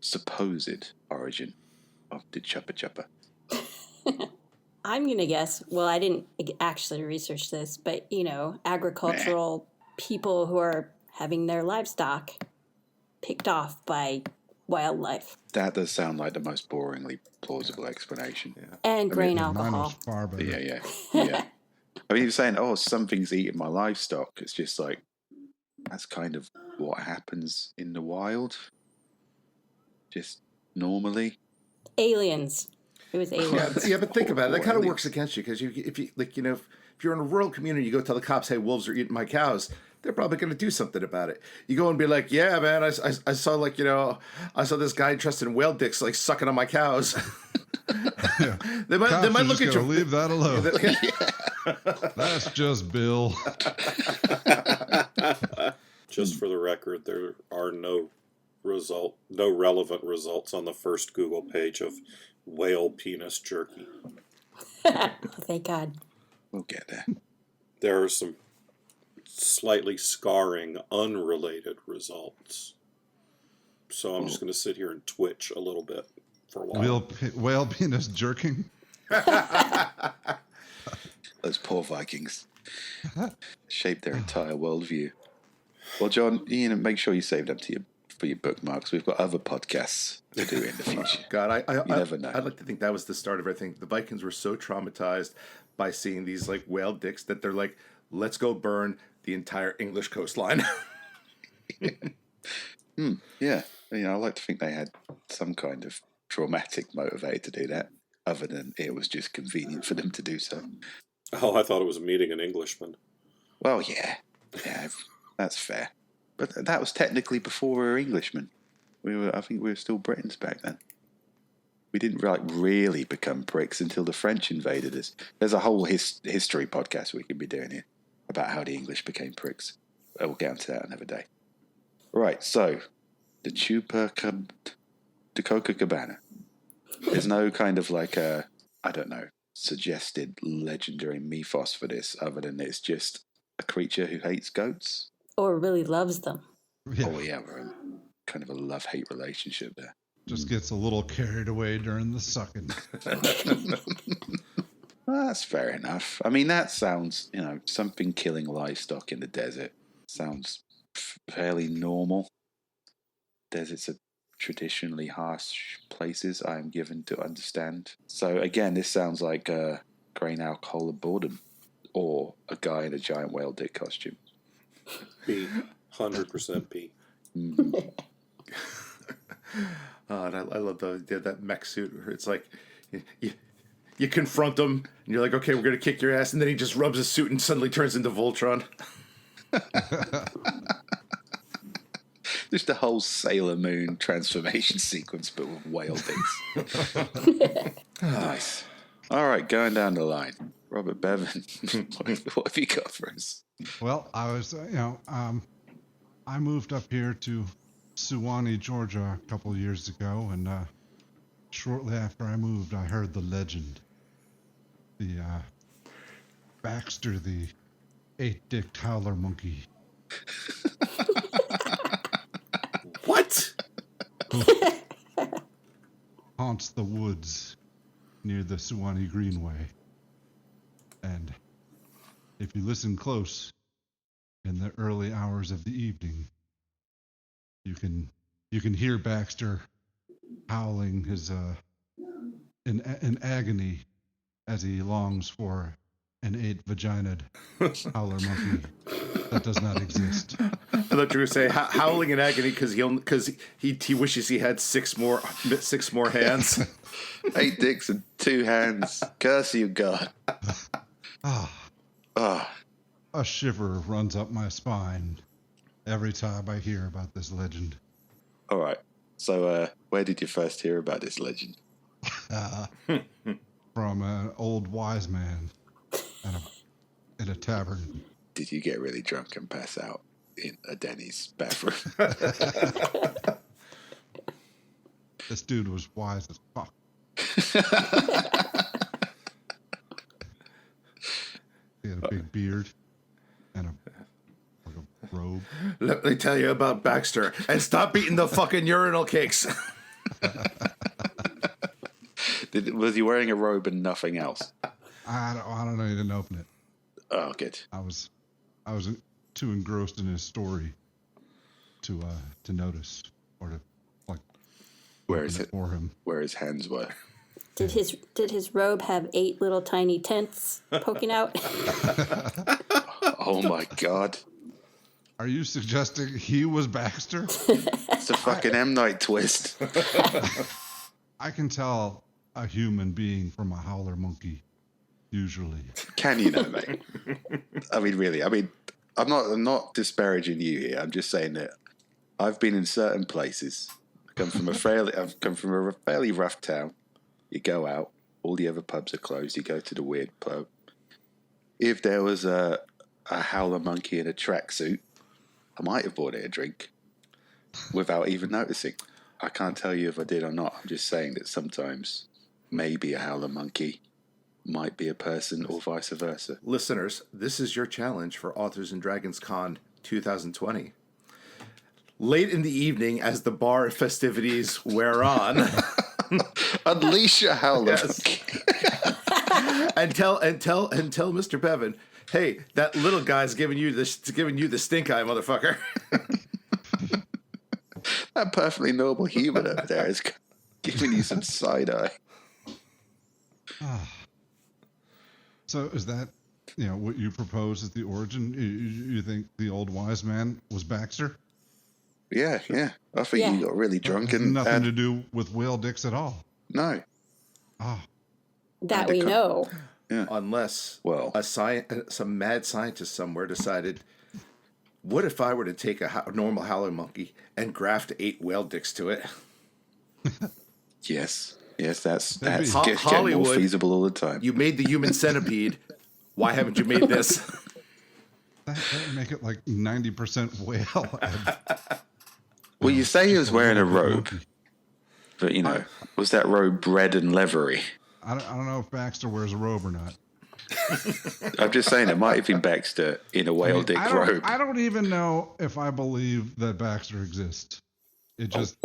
supposed origin of the Chuppa Chuppa? I'm going to guess, well, I didn't actually research this, but, agricultural people who are having their livestock picked off by wildlife. That does sound like the most boringly plausible explanation. And grain Mine alcohol. was far better. Yeah. I mean, you're saying, oh, something's eating my livestock. It's just like, that's kind of what happens in the wild. Just normally. Aliens. It was aliens. Yeah, but think about it. That kind of Aliens. works against you because if you're in a rural community, you go tell the cops, "Hey, wolves are eating my cows." They're probably going to do something about it. You go and be like, "Yeah, man, I saw I saw this guy dressed in whale dicks like sucking on my cows." Yeah. They might Cops are look just at gonna you. leave that alone. That's just Bill. Just for the record, there are no relevant results on the first Google page of whale penis jerky. Thank God. We'll get there. There are some slightly scarring, unrelated results. So I'm just going to sit here and twitch a little bit for a while. Whale penis jerking. Those poor Vikings shaped their entire worldview. Well, John, make sure you save them for your bookmarks. We've got other podcasts to do in the future. God, You never know. I'd like to think that was the start of everything. The Vikings were so traumatized by seeing these like whale dicks that they're like, "Let's go burn the entire English coastline." Yeah, I like to think they had some kind of traumatic motivator to do that, other than it was just convenient for them to do so. Oh, I thought it was meeting an Englishman. Well, yeah, that's fair. But that was technically before we were Englishmen. I think we were still Britons back then. We didn't really become pricks until the French invaded us. There's a whole history podcast we could be doing here about how the English became pricks. We'll get onto that another day. Right, so the Copacabana. There's no kind of suggested legendary mythos for this, other than it's just a creature who hates goats. Or really loves them. Yeah. Oh yeah, we're in kind of a love-hate relationship there. Just gets a little carried away during the sucking. Well, that's fair enough. I mean, that sounds, something killing livestock in the desert sounds fairly normal. Deserts are traditionally harsh places, I am given to understand. So again, this sounds like grain alcohol and boredom, or a guy in a giant whale dick costume. B. 100% B. Mm. And I love that mech suit where it's like you confront him and you're like, "Okay, we're gonna kick your ass," and then he just rubs his suit and suddenly turns into Voltron. Just a whole Sailor Moon transformation sequence, but with whale dicks. Nice. All right, going down the line. Robert Bevan, what have you got for us? Well, I was, I moved up here to Suwanee, Georgia, a couple of years ago, and shortly after I moved, I heard the legend. The Baxter, the 8-dicked howler monkey. What? haunts the woods near the Suwannee Greenway. And if you listen close in the early hours of the evening, you can hear Baxter howling his in agony as he longs for an 8-vaginaed howler monkey that does not exist. I thought you were going to say howling in agony because he wishes he had six more hands. 8 dicks and 2 hands. Curse you, God. A shiver runs up my spine every time I hear about this legend. All right. So, where did you first hear about this legend? From an old wise man in a tavern. Did you get really drunk and pass out in a Denny's bathroom? This dude was wise as fuck. He had a big beard and a robe. Let me tell you about Baxter, and stop eating the fucking urinal cakes. Was he wearing a robe and nothing else? I don't know. He didn't open it. Oh, good. I was too engrossed in his story to notice or to Where is open it? for him. Where his hands were. Did his robe have 8 little tiny tents poking out? Oh my God. Are you suggesting he was Baxter? It's a fucking M. Night twist. I can tell a human being from a howler monkey, usually. Can you know, mate? I mean, really. I mean, I'm not disparaging you here. I'm just saying that I've been in certain places. I've come from a fairly rough town. You go out, all the other pubs are closed. You go to the weird pub. If there was a howler monkey in a tracksuit, I might have bought it a drink without even noticing. I can't tell you if I did or not. I'm just saying that sometimes maybe a howler monkey might be a person or vice versa. Listeners, this is your challenge for Authors and Dragons Con 2020. Late in the evening, as the bar festivities wear on, Unleash a howler monkey. and tell Mr. Bevan, hey, that little guy's giving you the stink eye, motherfucker. That perfectly normal human over there is giving you some side eye. So is that, what you propose as the origin? You think the old wise man was Baxter? Yeah. I think you got really drunk and nothing to do with whale dicks at all. No. That we know. Yeah. Unless Well, some mad scientist somewhere decided, what if I were to take a normal howler monkey and graft 8 whale dicks to it? yes, that's getting Hollywood, more feasible all the time. You made the human centipede. Why haven't you made this? That would make it like 90% whale. Well, you say he was wearing a robe, but was that robe red and leathery? I don't know if Baxter wears a robe or not. I'm just saying it might have been Baxter in a whale dick robe. I don't even know if I believe that Baxter exists. It just,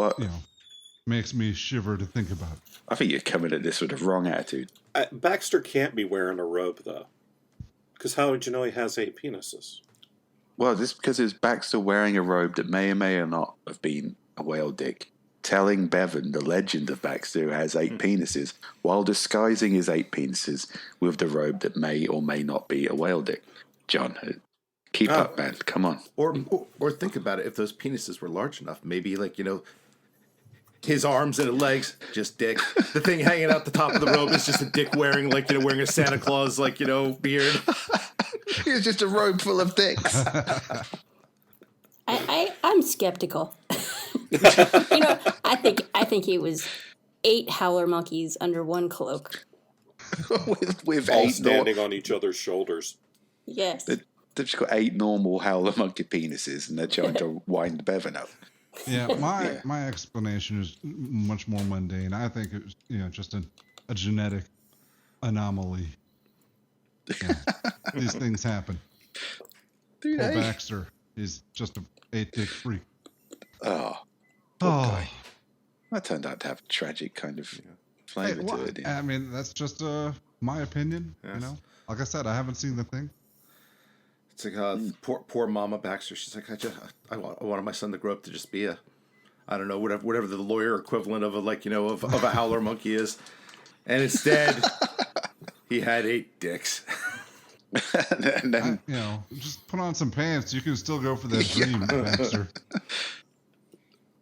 makes me shiver to think about it. I think you're coming at this with the wrong attitude. Baxter can't be wearing a robe, though. Because how would you know he has 8 penises? Well, this because it's Baxter wearing a robe that may or may or not have been a whale dick, telling Bevan the legend of Baxter who has 8 penises, while disguising his 8 penises with the robe that may or may not be a whale dick. John, keep up, man. Come on. Or think about it. If those penises were large enough, maybe his arms and legs, just dick. The thing hanging out the top of the robe is just a dick wearing a Santa Claus beard. It's just a robe full of dicks. I'm skeptical. I think he was 8 howler monkeys under one cloak. with all 8 standing on each other's shoulders. Yes. They've just got 8 normal howler monkey penises, and they're trying to wind Bevan up. Yeah, my explanation is much more mundane. I think it was just a genetic anomaly. Yeah, these things happen. Poor Baxter is just a 8-dick freak. Oh. Oh, That turned out to have a tragic kind of Hey, flavor well, to it. I mean, that's just my opinion. Yes. You know, like I said, I haven't seen the thing. It's like poor Mama Baxter. She's like, I wanted my son to grow up to just be a, I don't know, whatever the lawyer equivalent of of a howler monkey is, and instead he had 8 dicks. And then, Just put on some pants. You can still go for that dream, Baxter.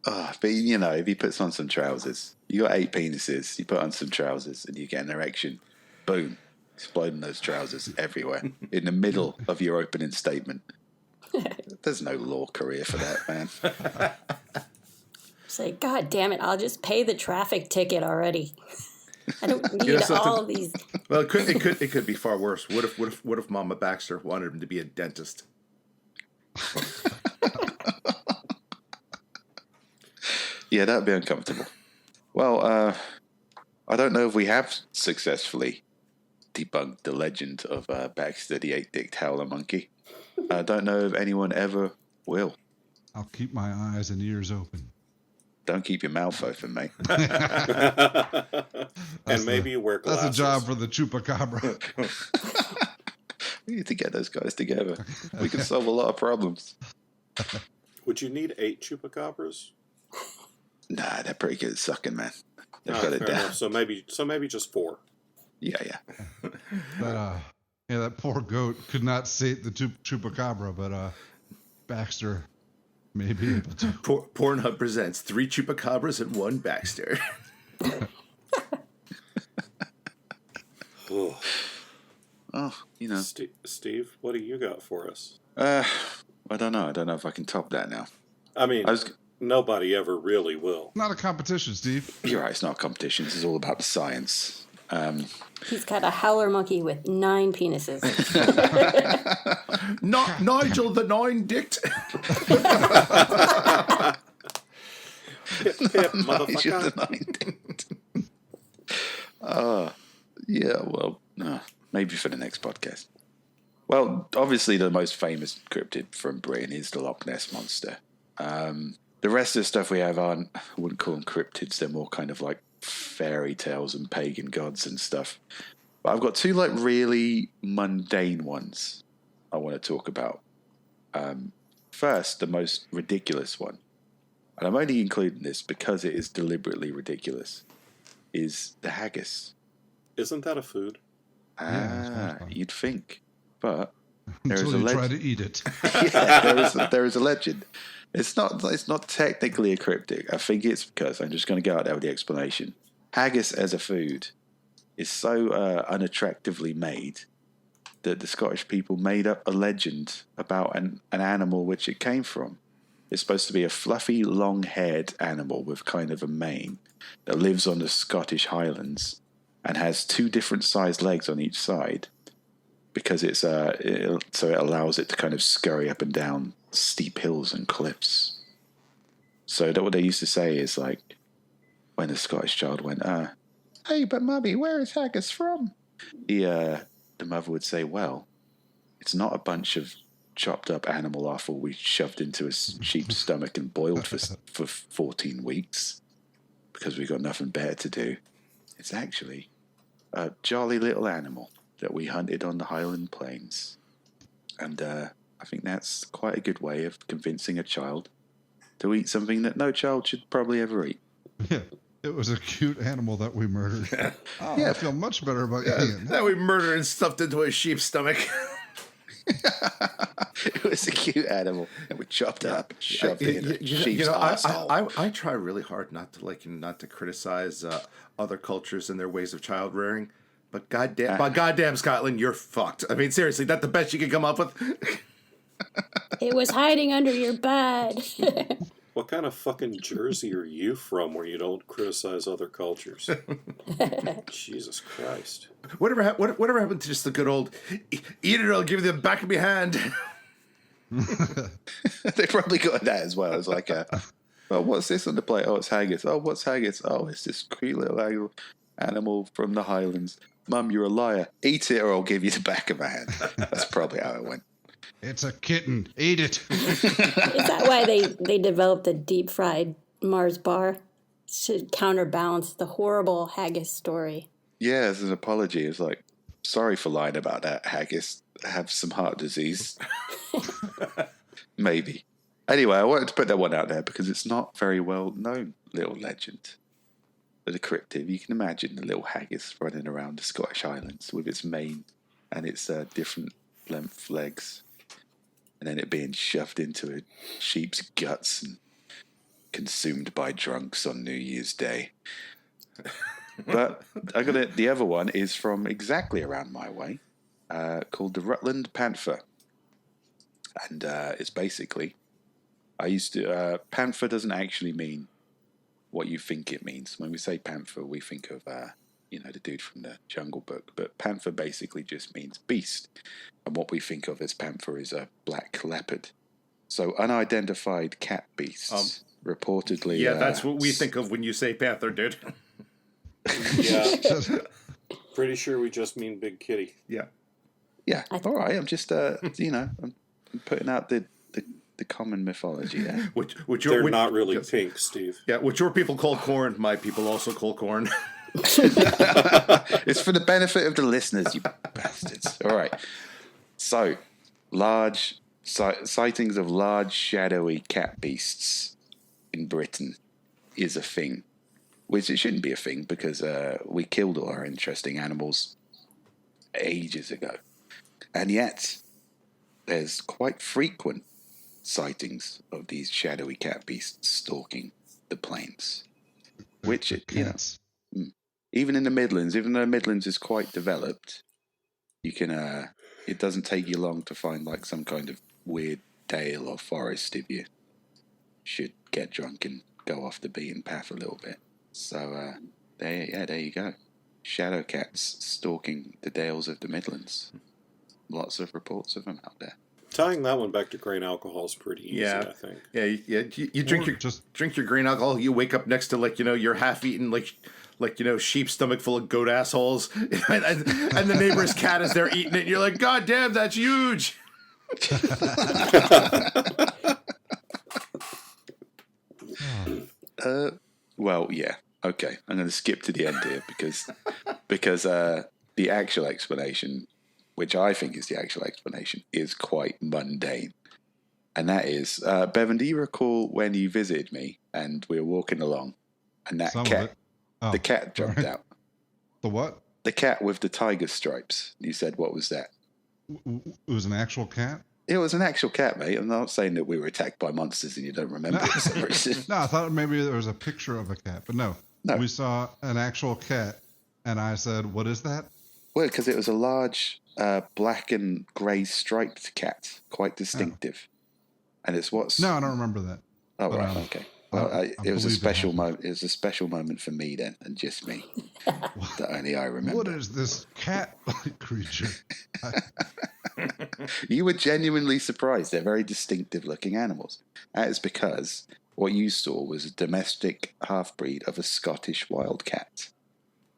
but if he puts on some trousers, you got 8 penises. You put on some trousers, and you get an erection. Boom. Exploding those trousers everywhere in the middle of your opening statement. There's no law career for that, man. It's like, God damn it! I'll just pay the traffic ticket already. I don't need all these. Well, it could be far worse. What if Mama Baxter wanted him to be a dentist? Yeah, that'd be uncomfortable. Well, I don't know if we have successfully debunked the legend of Baxter the 8-dicked howler monkey. I don't know if anyone ever will. I'll keep my eyes and ears open. Don't keep your mouth open, mate. And maybe you wear glasses. That's a job for the chupacabra. We need to get those guys together. We can solve a lot of problems. Would you need 8 chupacabras? Nah, they're pretty good at sucking, man. They've Oh, got it fair down. enough. So maybe just 4. Yeah. That poor goat could not sate the chupacabra, but Baxter may be able to. Pornhub presents 3 chupacabras and 1 Baxter. Oh, Steve, what do you got for us? I don't know. I don't know if I can top that now. I mean, nobody ever really will. Not a competition, Steve. You're right. It's not a competition. This is all about the science. He's got a howler monkey with 9 penises. Not Nigel the 9-dicked. Pip, motherfucker. Yeah, well, maybe for the next podcast. Well, obviously the most famous cryptid from Britain is the Loch Ness Monster. The rest of the stuff we have I wouldn't call them cryptids. They're more kind of like fairy tales and pagan gods and stuff. But I've got 2 like really mundane ones I want to talk about. First, the most ridiculous one, and I'm only including this because it is deliberately ridiculous, is the haggis. Isn't that a food? You'd think, but there is Until a you legend. try to eat it. Yeah, there is a legend. It's not technically a cryptic. I think it's because I'm just going to go out there with the explanation. Haggis as a food is so unattractively made that the Scottish people made up a legend about an animal which it came from. It's supposed to be a fluffy, long-haired animal with kind of a mane that lives on the Scottish Highlands and has 2 different sized legs on each side because so it allows it to kind of scurry up and down steep hills and cliffs. So that what they used to say is like when a Scottish child went, "Hey, but mummy, where is haggis from?" The mother would say, "Well, it's not a bunch of chopped up animal offal we shoved into a sheep's stomach and boiled for 14 weeks because we got nothing better to do. It's actually a jolly little animal that we hunted on the Highland Plains." And I think that's quite a good way of convincing a child to eat something that no child should probably ever eat. Yeah, it was a cute animal that we murdered. I feel much better about eating it. That we murdered and stuffed into a sheep's stomach. It was a cute animal and we chopped up, shoved it in a sheep's asshole. I try really hard not to criticize other cultures and their ways of child rearing, but goddamn Scotland, you're fucked. I mean, seriously, that's the best you can come up with. It was hiding under your bed. What kind of fucking Jersey are you from where you don't criticize other cultures? Jesus Christ. Whatever happened to just the good old, eat it or I'll give you the back of my hand? They probably got that as well. It's like, well, what's this on the plate? Oh, it's haggis. Oh, what's haggis? Oh, it's this cute little animal from the Highlands. Mum, you're a liar. Eat it or I'll give you the back of my hand. That's probably how it went. It's a kitten. Eat it. Is that why they developed the deep fried Mars bar? should counterbalance the horrible haggis story. Yeah, as an apology, it's like, sorry for lying about that, haggis. I have some heart disease. Maybe. Anyway, I wanted to put that one out there because it's not very well known little legend. But the cryptid, you can imagine the little haggis running around the Scottish Highlands with its mane and its different length legs, and then it being shoved into a sheep's guts and consumed by drunks on New Year's Day. But the other one is from exactly around my way, called the Rutland Panther, and it's basically, panther doesn't actually mean what you think it means. When we say panther, we think of the dude from the Jungle Book, but panther basically just means beast, and what we think of as panther is a black leopard. So unidentified cat beasts, reportedly. Yeah, that's what we think of when you say panther, dude. Yeah. Pretty sure we just mean big kitty. Yeah. Yeah. All right. I'm just I'm putting out the common mythology there. They're not really pink, Steve. Yeah, what your people call corn, my people also call corn. It's for the benefit of the listeners, you bastards. All right. So, large sightings of large shadowy cat beasts in Britain is a thing, which it shouldn't be a thing because we killed all our interesting animals ages ago. And yet, there's quite frequent sightings of these shadowy cat beasts stalking the plains, which even in the Midlands, even though the Midlands is quite developed, you can it doesn't take you long to find like some kind of weird dale or forest if you should get drunk and go off the beaten path a little bit. So there you go. Shadow cats stalking the dales of the Midlands. Lots of reports of them out there. Tying that one back to grain alcohol is pretty easy, I think. Yeah, you drink your grain alcohol. You wake up next to your half-eaten sheep stomach full of goat assholes, and the neighbor's cat is there eating it. And you're like, God damn, that's huge. Well, yeah. Okay, I'm going to skip to the end here because the actual explanation, which I think is the actual explanation, is quite mundane. And that is, Bevan, do you recall when you visited me and we were walking along and that the cat jumped out? The what? The cat with the tiger stripes. You said, what was that? It was an actual cat? It was an actual cat, mate. I'm not saying that we were attacked by monsters and you don't remember it for some reason. No, I thought maybe there was a picture of a cat, but no. We saw an actual cat, and I said, what is that? Well, because it was a large black and grey striped cat, quite distinctive. And it's what's... No, I don't remember that. Oh, right, okay. Well, it was a special moment. It was a special moment for me then, and just me. That only I remember. What is this cat-like creature? You were genuinely surprised. They're very distinctive-looking animals. That is because what you saw was a domestic half-breed of a Scottish wildcat,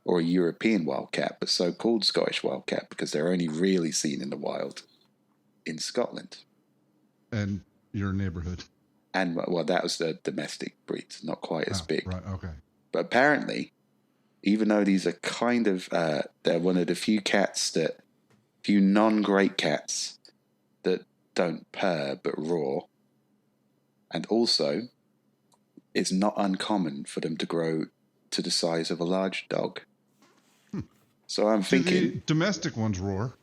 or a European wildcat, but so-called Scottish wildcat because they're only really seen in the wild in Scotland. And your neighborhood. And, well, that was the domestic breeds, not quite as big. Right, okay. But apparently, even though these are kind of, they're one of the few non-great cats that don't purr but roar. And also, it's not uncommon for them to grow to the size of a large dog. So I'm thinking... the domestic ones roar?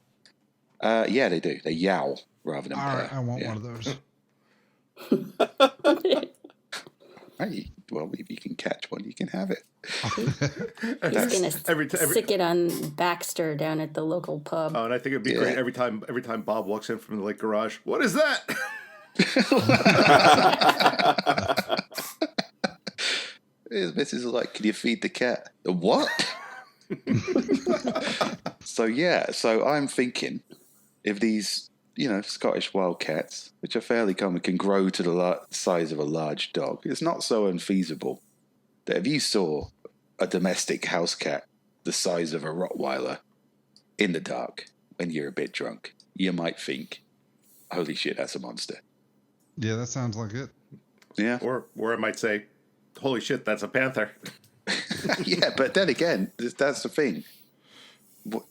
Yeah, they do. They yowl rather than purr. All right, I want one of those. Hey, well, if you can catch one, you can have it. He's gonna stick it on Baxter down at the local pub. Oh, and I think it'd be great every time Bob walks in from the garage. What is that? His missus is like, can you feed the cat? The what? So I'm thinking if these, Scottish wildcats, which are fairly common, can grow to the size of a large dog, it's not so unfeasible that if you saw a domestic house cat the size of a Rottweiler in the dark when you're a bit drunk, you might think, holy shit, that's a monster. Yeah, that sounds like it. Yeah. Or I might say, holy shit, that's a panther. Yeah, but then again, that's the thing.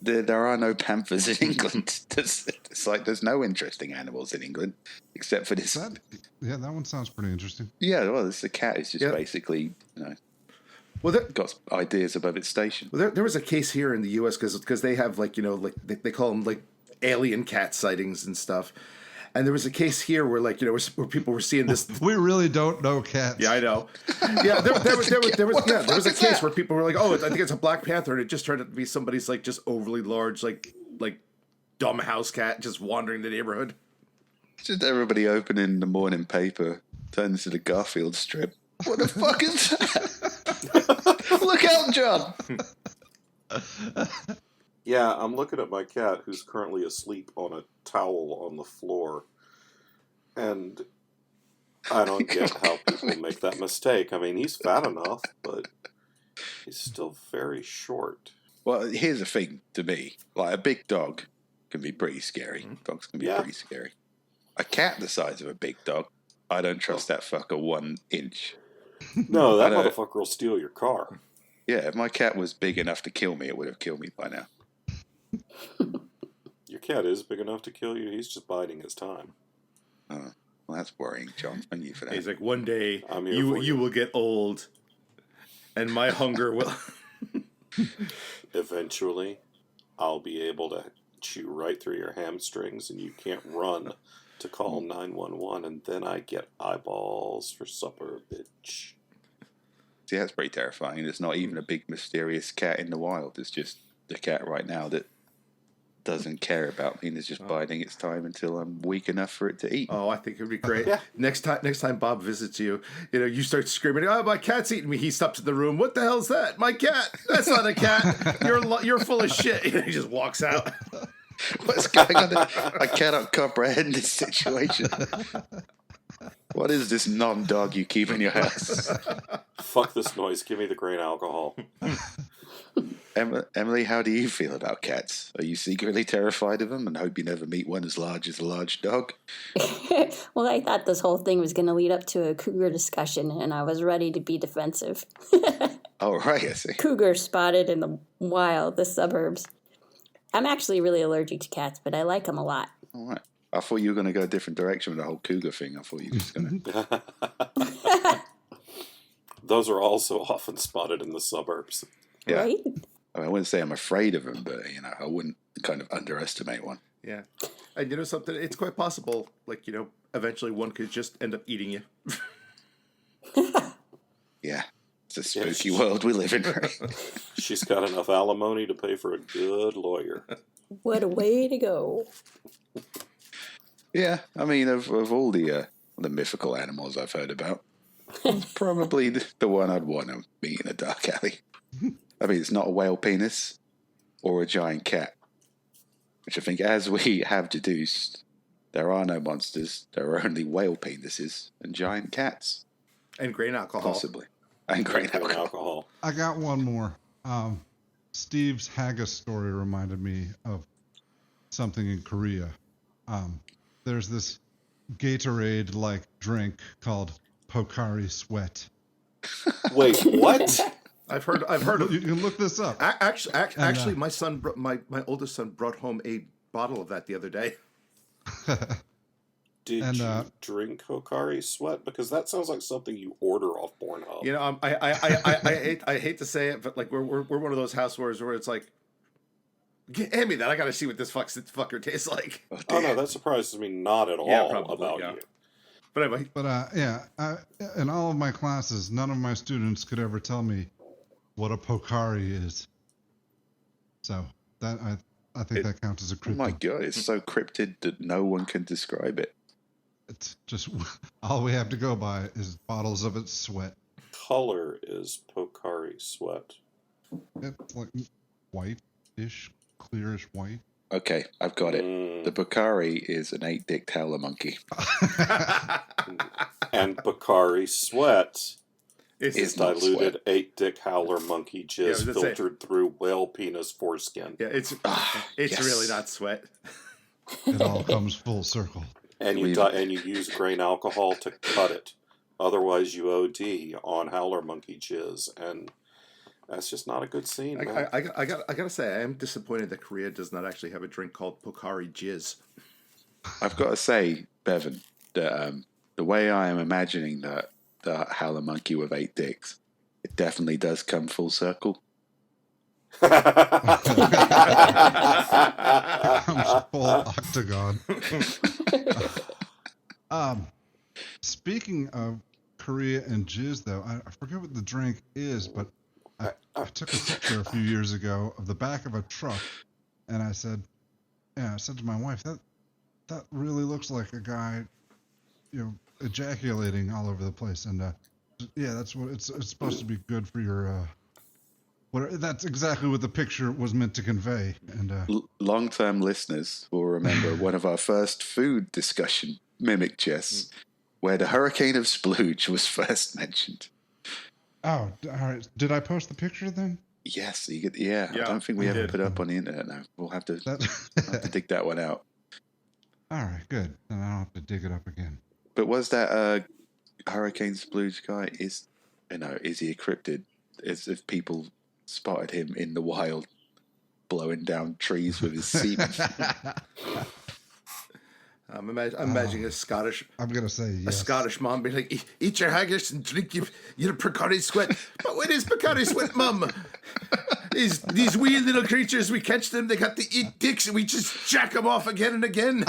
There are no panthers in England. It's like there's no interesting animals in England except for this. That one sounds pretty interesting. Yeah, well, it's a cat. It's just basically, Well, got ideas above its station. Well, there was a case here in the U.S. because they have like they call them like alien cat sightings and stuff, and there was a case here where where people were seeing this. We really don't know cats. Yeah, I know. Yeah, there was a case where people were like, oh, I think it's a black panther, and it just turned out to be somebody's like just overly large like dumb house cat just wandering the neighborhood. Just everybody opening the morning paper, turns to the Garfield strip. What the fuck is that? Look out, John! Yeah, I'm looking at my cat who's currently asleep on a towel on the floor. And I don't get how people make that mistake. I mean, he's fat enough, but he's still very short. Well, here's the thing to me. Like, a big dog can be pretty scary. Dogs can be pretty scary. A cat the size of a big dog, I don't trust that fucker 1 inch. No, that motherfucker will steal your car. Yeah, if my cat was big enough to kill me, it would have killed me by now. Your cat is big enough to kill you. He's just biding his time. Well, that's worrying, John. Thank you for that. He's like, one day you you will get old, and my hunger will. Eventually, I'll be able to chew right through your hamstrings, and you can't run to call 911, and then I get eyeballs for supper, bitch. See, that's pretty terrifying. There's not even a big mysterious cat in the wild. It's just the cat right now that doesn't care about me and is just biding its time until I'm weak enough for it to eat. Oh, I think it'd be great. Yeah. Next time Bob visits you, you start screaming, "Oh, my cat's eating me!" He steps in the room. What the hell's that? My cat? That's not a cat. You're full of shit. He just walks out. What's going on? I cannot comprehend this situation. What is this non-dog you keep in your house? Fuck this noise. Give me the grain alcohol. Emily, how do you feel about cats? Are you secretly terrified of them and hope you never meet one as large as a large dog? Well, I thought this whole thing was going to lead up to a cougar discussion, and I was ready to be defensive. Oh, right, I see. Cougar spotted in the wild, the suburbs. I'm actually really allergic to cats, but I like them a lot. All right. I thought you were going to go a different direction with the whole cougar thing. I thought you were just going to... Those are also often spotted in the suburbs. Yeah. Right? I mean, I wouldn't say I'm afraid of them, but, I wouldn't kind of underestimate one. Yeah. And something, it's quite possible, eventually one could just end up eating you. Yeah. It's a spooky world we live in, right? She's got enough alimony to pay for a good lawyer. What a way to go. Yeah, I mean, of all the mythical animals I've heard about, it's probably the one I'd want to meet in a dark alley. I mean, it's not a whale penis or a giant cat, which I think, as we have deduced, there are no monsters. There are only whale penises and giant cats. And grain alcohol. Possibly. And grain alcohol. I got one more. Steve's haggis story reminded me of something in Korea. There's this Gatorade-like drink called Pocari Sweat. Wait, what? I've heard of. You can look this up. Actually, my son, my oldest son, brought home a bottle of that the other day. Did you drink Hokari Sweat? Because that sounds like something you order off Pornhub. I hate to say it, but we're one of those housewares where it's like, hand me that. I got to see what this fucker tastes like. Oh no, that surprises me not at all about you. But anyway. But in all of my classes, none of my students could ever tell me what a Pocari is. So that I think that counts as a cryptid. Oh my god, it's so cryptid that no one can describe it. It's just all we have to go by is bottles of its sweat. Color is Pocari Sweat. It's like white-ish, clearish white. Okay, I've got it. The Pocari is an 8-dicked howler monkey. And Pocari Sweat is diluted sweat. 8-dick howler monkey jizz filtered through whale penis foreskin. Yeah, it's yes. really not sweat. It all comes full circle. And you use grain alcohol to cut it Otherwise, you OD on howler monkey jizz, and that's just not a good scene, man. I gotta say, I am disappointed that Korea does not actually have a drink called Pocari Jizz. I've got to say, Bevan, that the way I am imagining that the howler monkey with 8 dicks, it definitely does come full circle. I'm full octagon. Speaking of Korea and jizz, though, I forget what the drink is, but I took a picture a few years ago of the back of a truck, and I said to my wife, that really looks like a guy, ejaculating all over the place, and that's what it's supposed to be good for your. That's exactly what the picture was meant to convey. And long-term listeners will remember one of our first food discussion mimic chests, where the hurricane of splooge was first mentioned. Oh, all right. Did I post the picture then? Yes, I don't think we ever put it up on the internet now. We'll have to dig that one out. All right, good. Then I don't have to dig it up again. But was that hurricane splooge guy? Is he a cryptid? As if people spotted him in the wild, blowing down trees with his semen. I'm imagining a Scottish. I'm gonna say yes. A Scottish mom being like, "Eat your haggis and drink your Pocari Sweat." But what is Pocari Sweat, Mum? These wee little creatures, we catch them. They got to eat dicks, and we just jack them off again and again.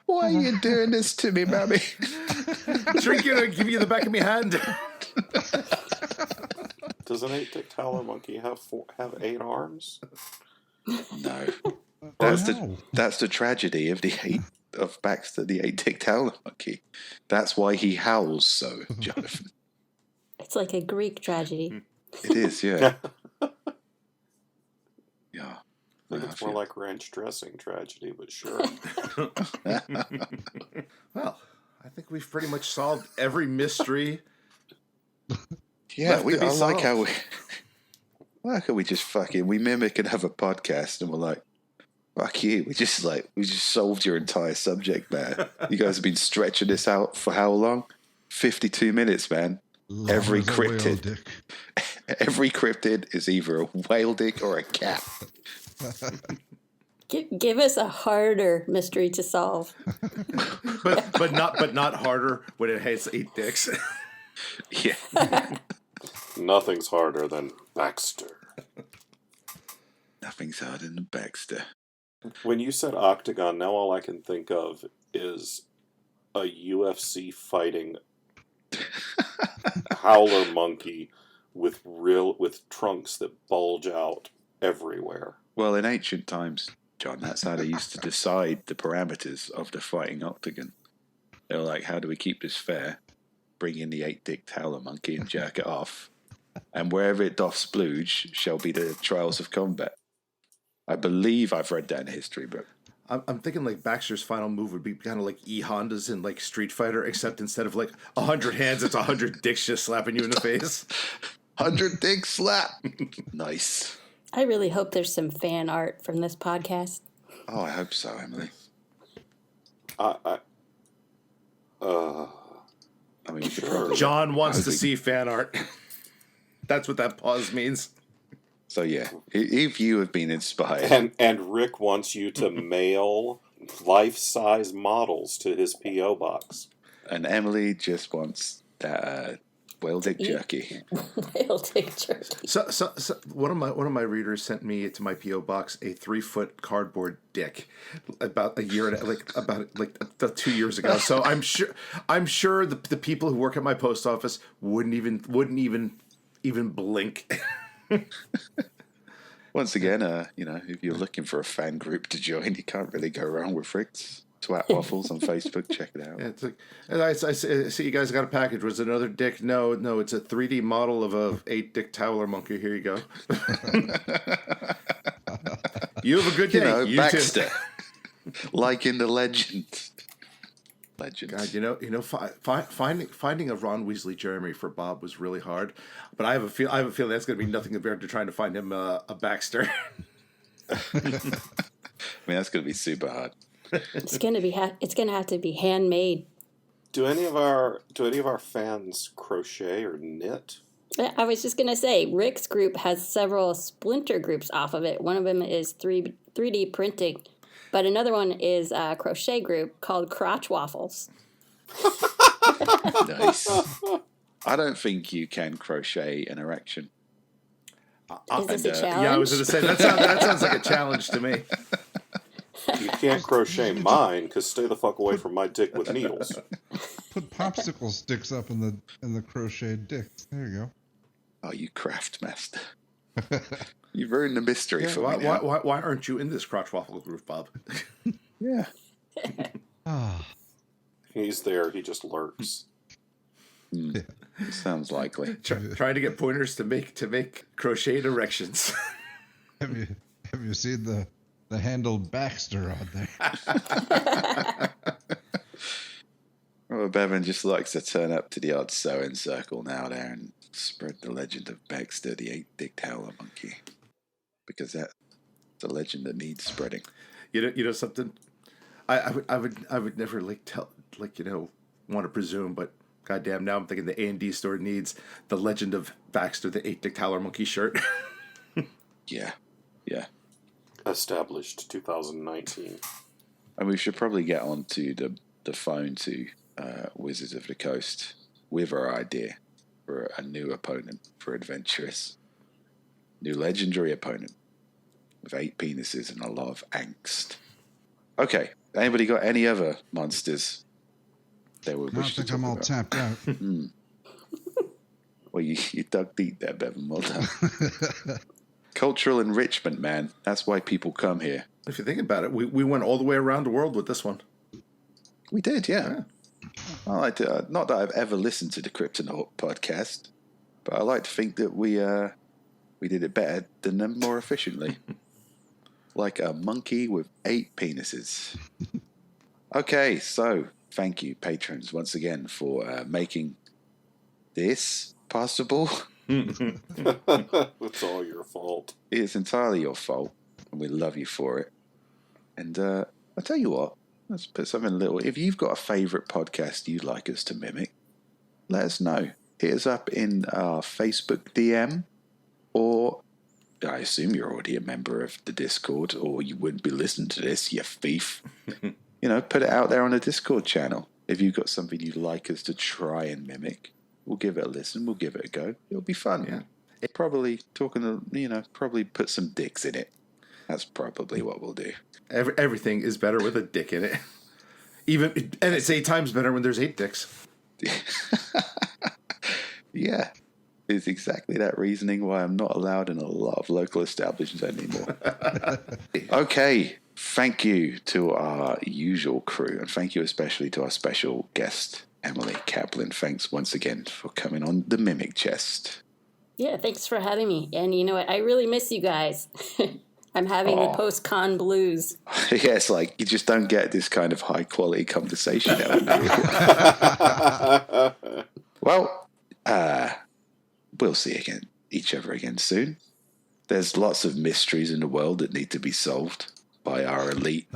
Why are you doing this to me, Mammy? Drink it, I'll give you the back of my hand. Does an 8-dicked howler monkey have 8 arms? No. That's the tragedy of of Baxter, the 8-dicked howler monkey. That's why he howls so, Jonathan. It's like a Greek tragedy. It is, yeah. Yeah. I think it's more like ranch dressing tragedy, but sure. Well, I think we've pretty much solved every mystery. Yeah, I like how we just we mimic and have a podcast, and we're like, fuck you. We just solved your entire subject matter. You guys have been stretching this out for how long? 52 minutes, man. Every cryptid is either a whale dick or a cat. Give us a harder mystery to solve. but not harder when it has 8 dicks. Yeah. Nothing's harder than Baxter. Nothing's harder than Baxter. When you said octagon, now all I can think of is a UFC fighting howler monkey with trunks that bulge out everywhere. Well, in ancient times, John, that's how they used to decide the parameters of the fighting octagon. They were like, how do we keep this fair? Bring in the 8-dicked howler monkey and jerk it off. And wherever it doth splooge shall be the trials of combat. I believe I've read that in a history book. I'm thinking like Baxter's final move would be kind of like E-Hondas in like Street Fighter, except instead of like 100 hands, it's 100 dicks just slapping you in the face. 100 dick slap. Nice. I really hope there's some fan art from this podcast. Oh, I hope so, Emily. I mean, sure. John wants to see fan art. That's what that pause means. So yeah, if you have been inspired, and Rick wants you to mail life-size models to his P.O. box, and Emily just wants that whale dick jerky. Whale dick jerky. So one of my readers sent me to my P.O. box a 3-foot cardboard dick about a year about 2 years ago. So I'm sure the people who work at my post office wouldn't even blink. Once again, if you're looking for a fan group to join, you can't really go wrong with Rick's Twat Waffles on Facebook. Check it out. Yeah, it's like, I see you guys got a package. Was it another dick? No, it's a 3D model of a 8-dick howler monkey. Here you go. You have a good day. You Baxter, like in the legend. God, finding a Ron Weasley Jeremy for Bob was really hard, but I have a feeling that's going to be nothing compared to trying to find him a Baxter. I mean, that's going to be super hard. It's gonna have to be handmade. Do any of our fans crochet or knit? I was just going to say, Rick's group has several splinter groups off of it. One of them is 3D printing, but another one is a crochet group called Crotch Waffles. Nice. I don't think you can crochet an erection. Is this a challenge? Yeah, I was going to say, that sounds like a challenge to me. You can't crochet mine, because stay the fuck away from my dick with needles. Put popsicle sticks up in the crocheted dicks. There you go. Oh, you craft master. You've ruined the mystery for me now. Why aren't you in this crotch waffle group, Bob? Yeah. Ah, He's there, he just lurks. Sounds likely. Trying to get pointers to make crocheted erections. have you seen the handled Baxter on there? Well, Bevan just likes to turn up to the odd sewing circle now there and spread the legend of Baxter, the 8-dicked howler monkey, because that's a legend that needs spreading. You know something. I would never want to presume, but goddamn, now I'm thinking the A&D store needs the legend of Baxter, the 8-dicked howler monkey shirt. Yeah. Established 2019. And we should probably get onto the phone to Wizards of the Coast with our idea for a new opponent for Adventurous. New legendary opponent with 8 penises and a lot of angst. Okay, anybody got any other monsters they would I wish to think talk I'm all about? tapped out. Well, you dug deep there, Bevan. Well done. Cultural enrichment, man. That's why people come here. If you think about it, we went all the way around the world with this one. We did, yeah. Well, not that I've ever listened to the Cryptonaut podcast, but I like to think that we did it better than them, more efficiently. Like a monkey with 8 penises. Okay, so thank you, patrons, once again for making this possible. It's all your fault. It's entirely your fault, and we love you for it. And I'll tell you what, let's put something little. If you've got a favourite podcast you'd like us to mimic, let us know. Hit us up in our Facebook DM, or I assume you're already a member of the Discord, or you wouldn't be listening to this, you thief. Put it out there on the Discord channel. If you've got something you'd like us to try and mimic, we'll give it a listen. We'll give it a go. It'll be fun. Yeah. Probably probably put some dicks in it. That's probably what we'll do. Everything is better with a dick in it. And it's 8 times better when there's 8 dicks. Yeah. It's exactly that reasoning why I'm not allowed in a lot of local establishments anymore. Okay. Thank you to our usual crew, and thank you especially to our special guest, Emily Kaplan. Thanks once again for coming on the Mimic Chest. Yeah, thanks for having me. And you know what? I really miss you guys. I'm having the post-con blues. Yeah, it's like you just don't get this kind of high-quality conversation. Well, we'll see each other again soon. There's lots of mysteries in the world that need to be solved by our elite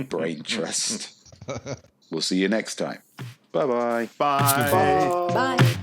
brain trust. We'll see you next time. Bye-bye. Bye. Bye.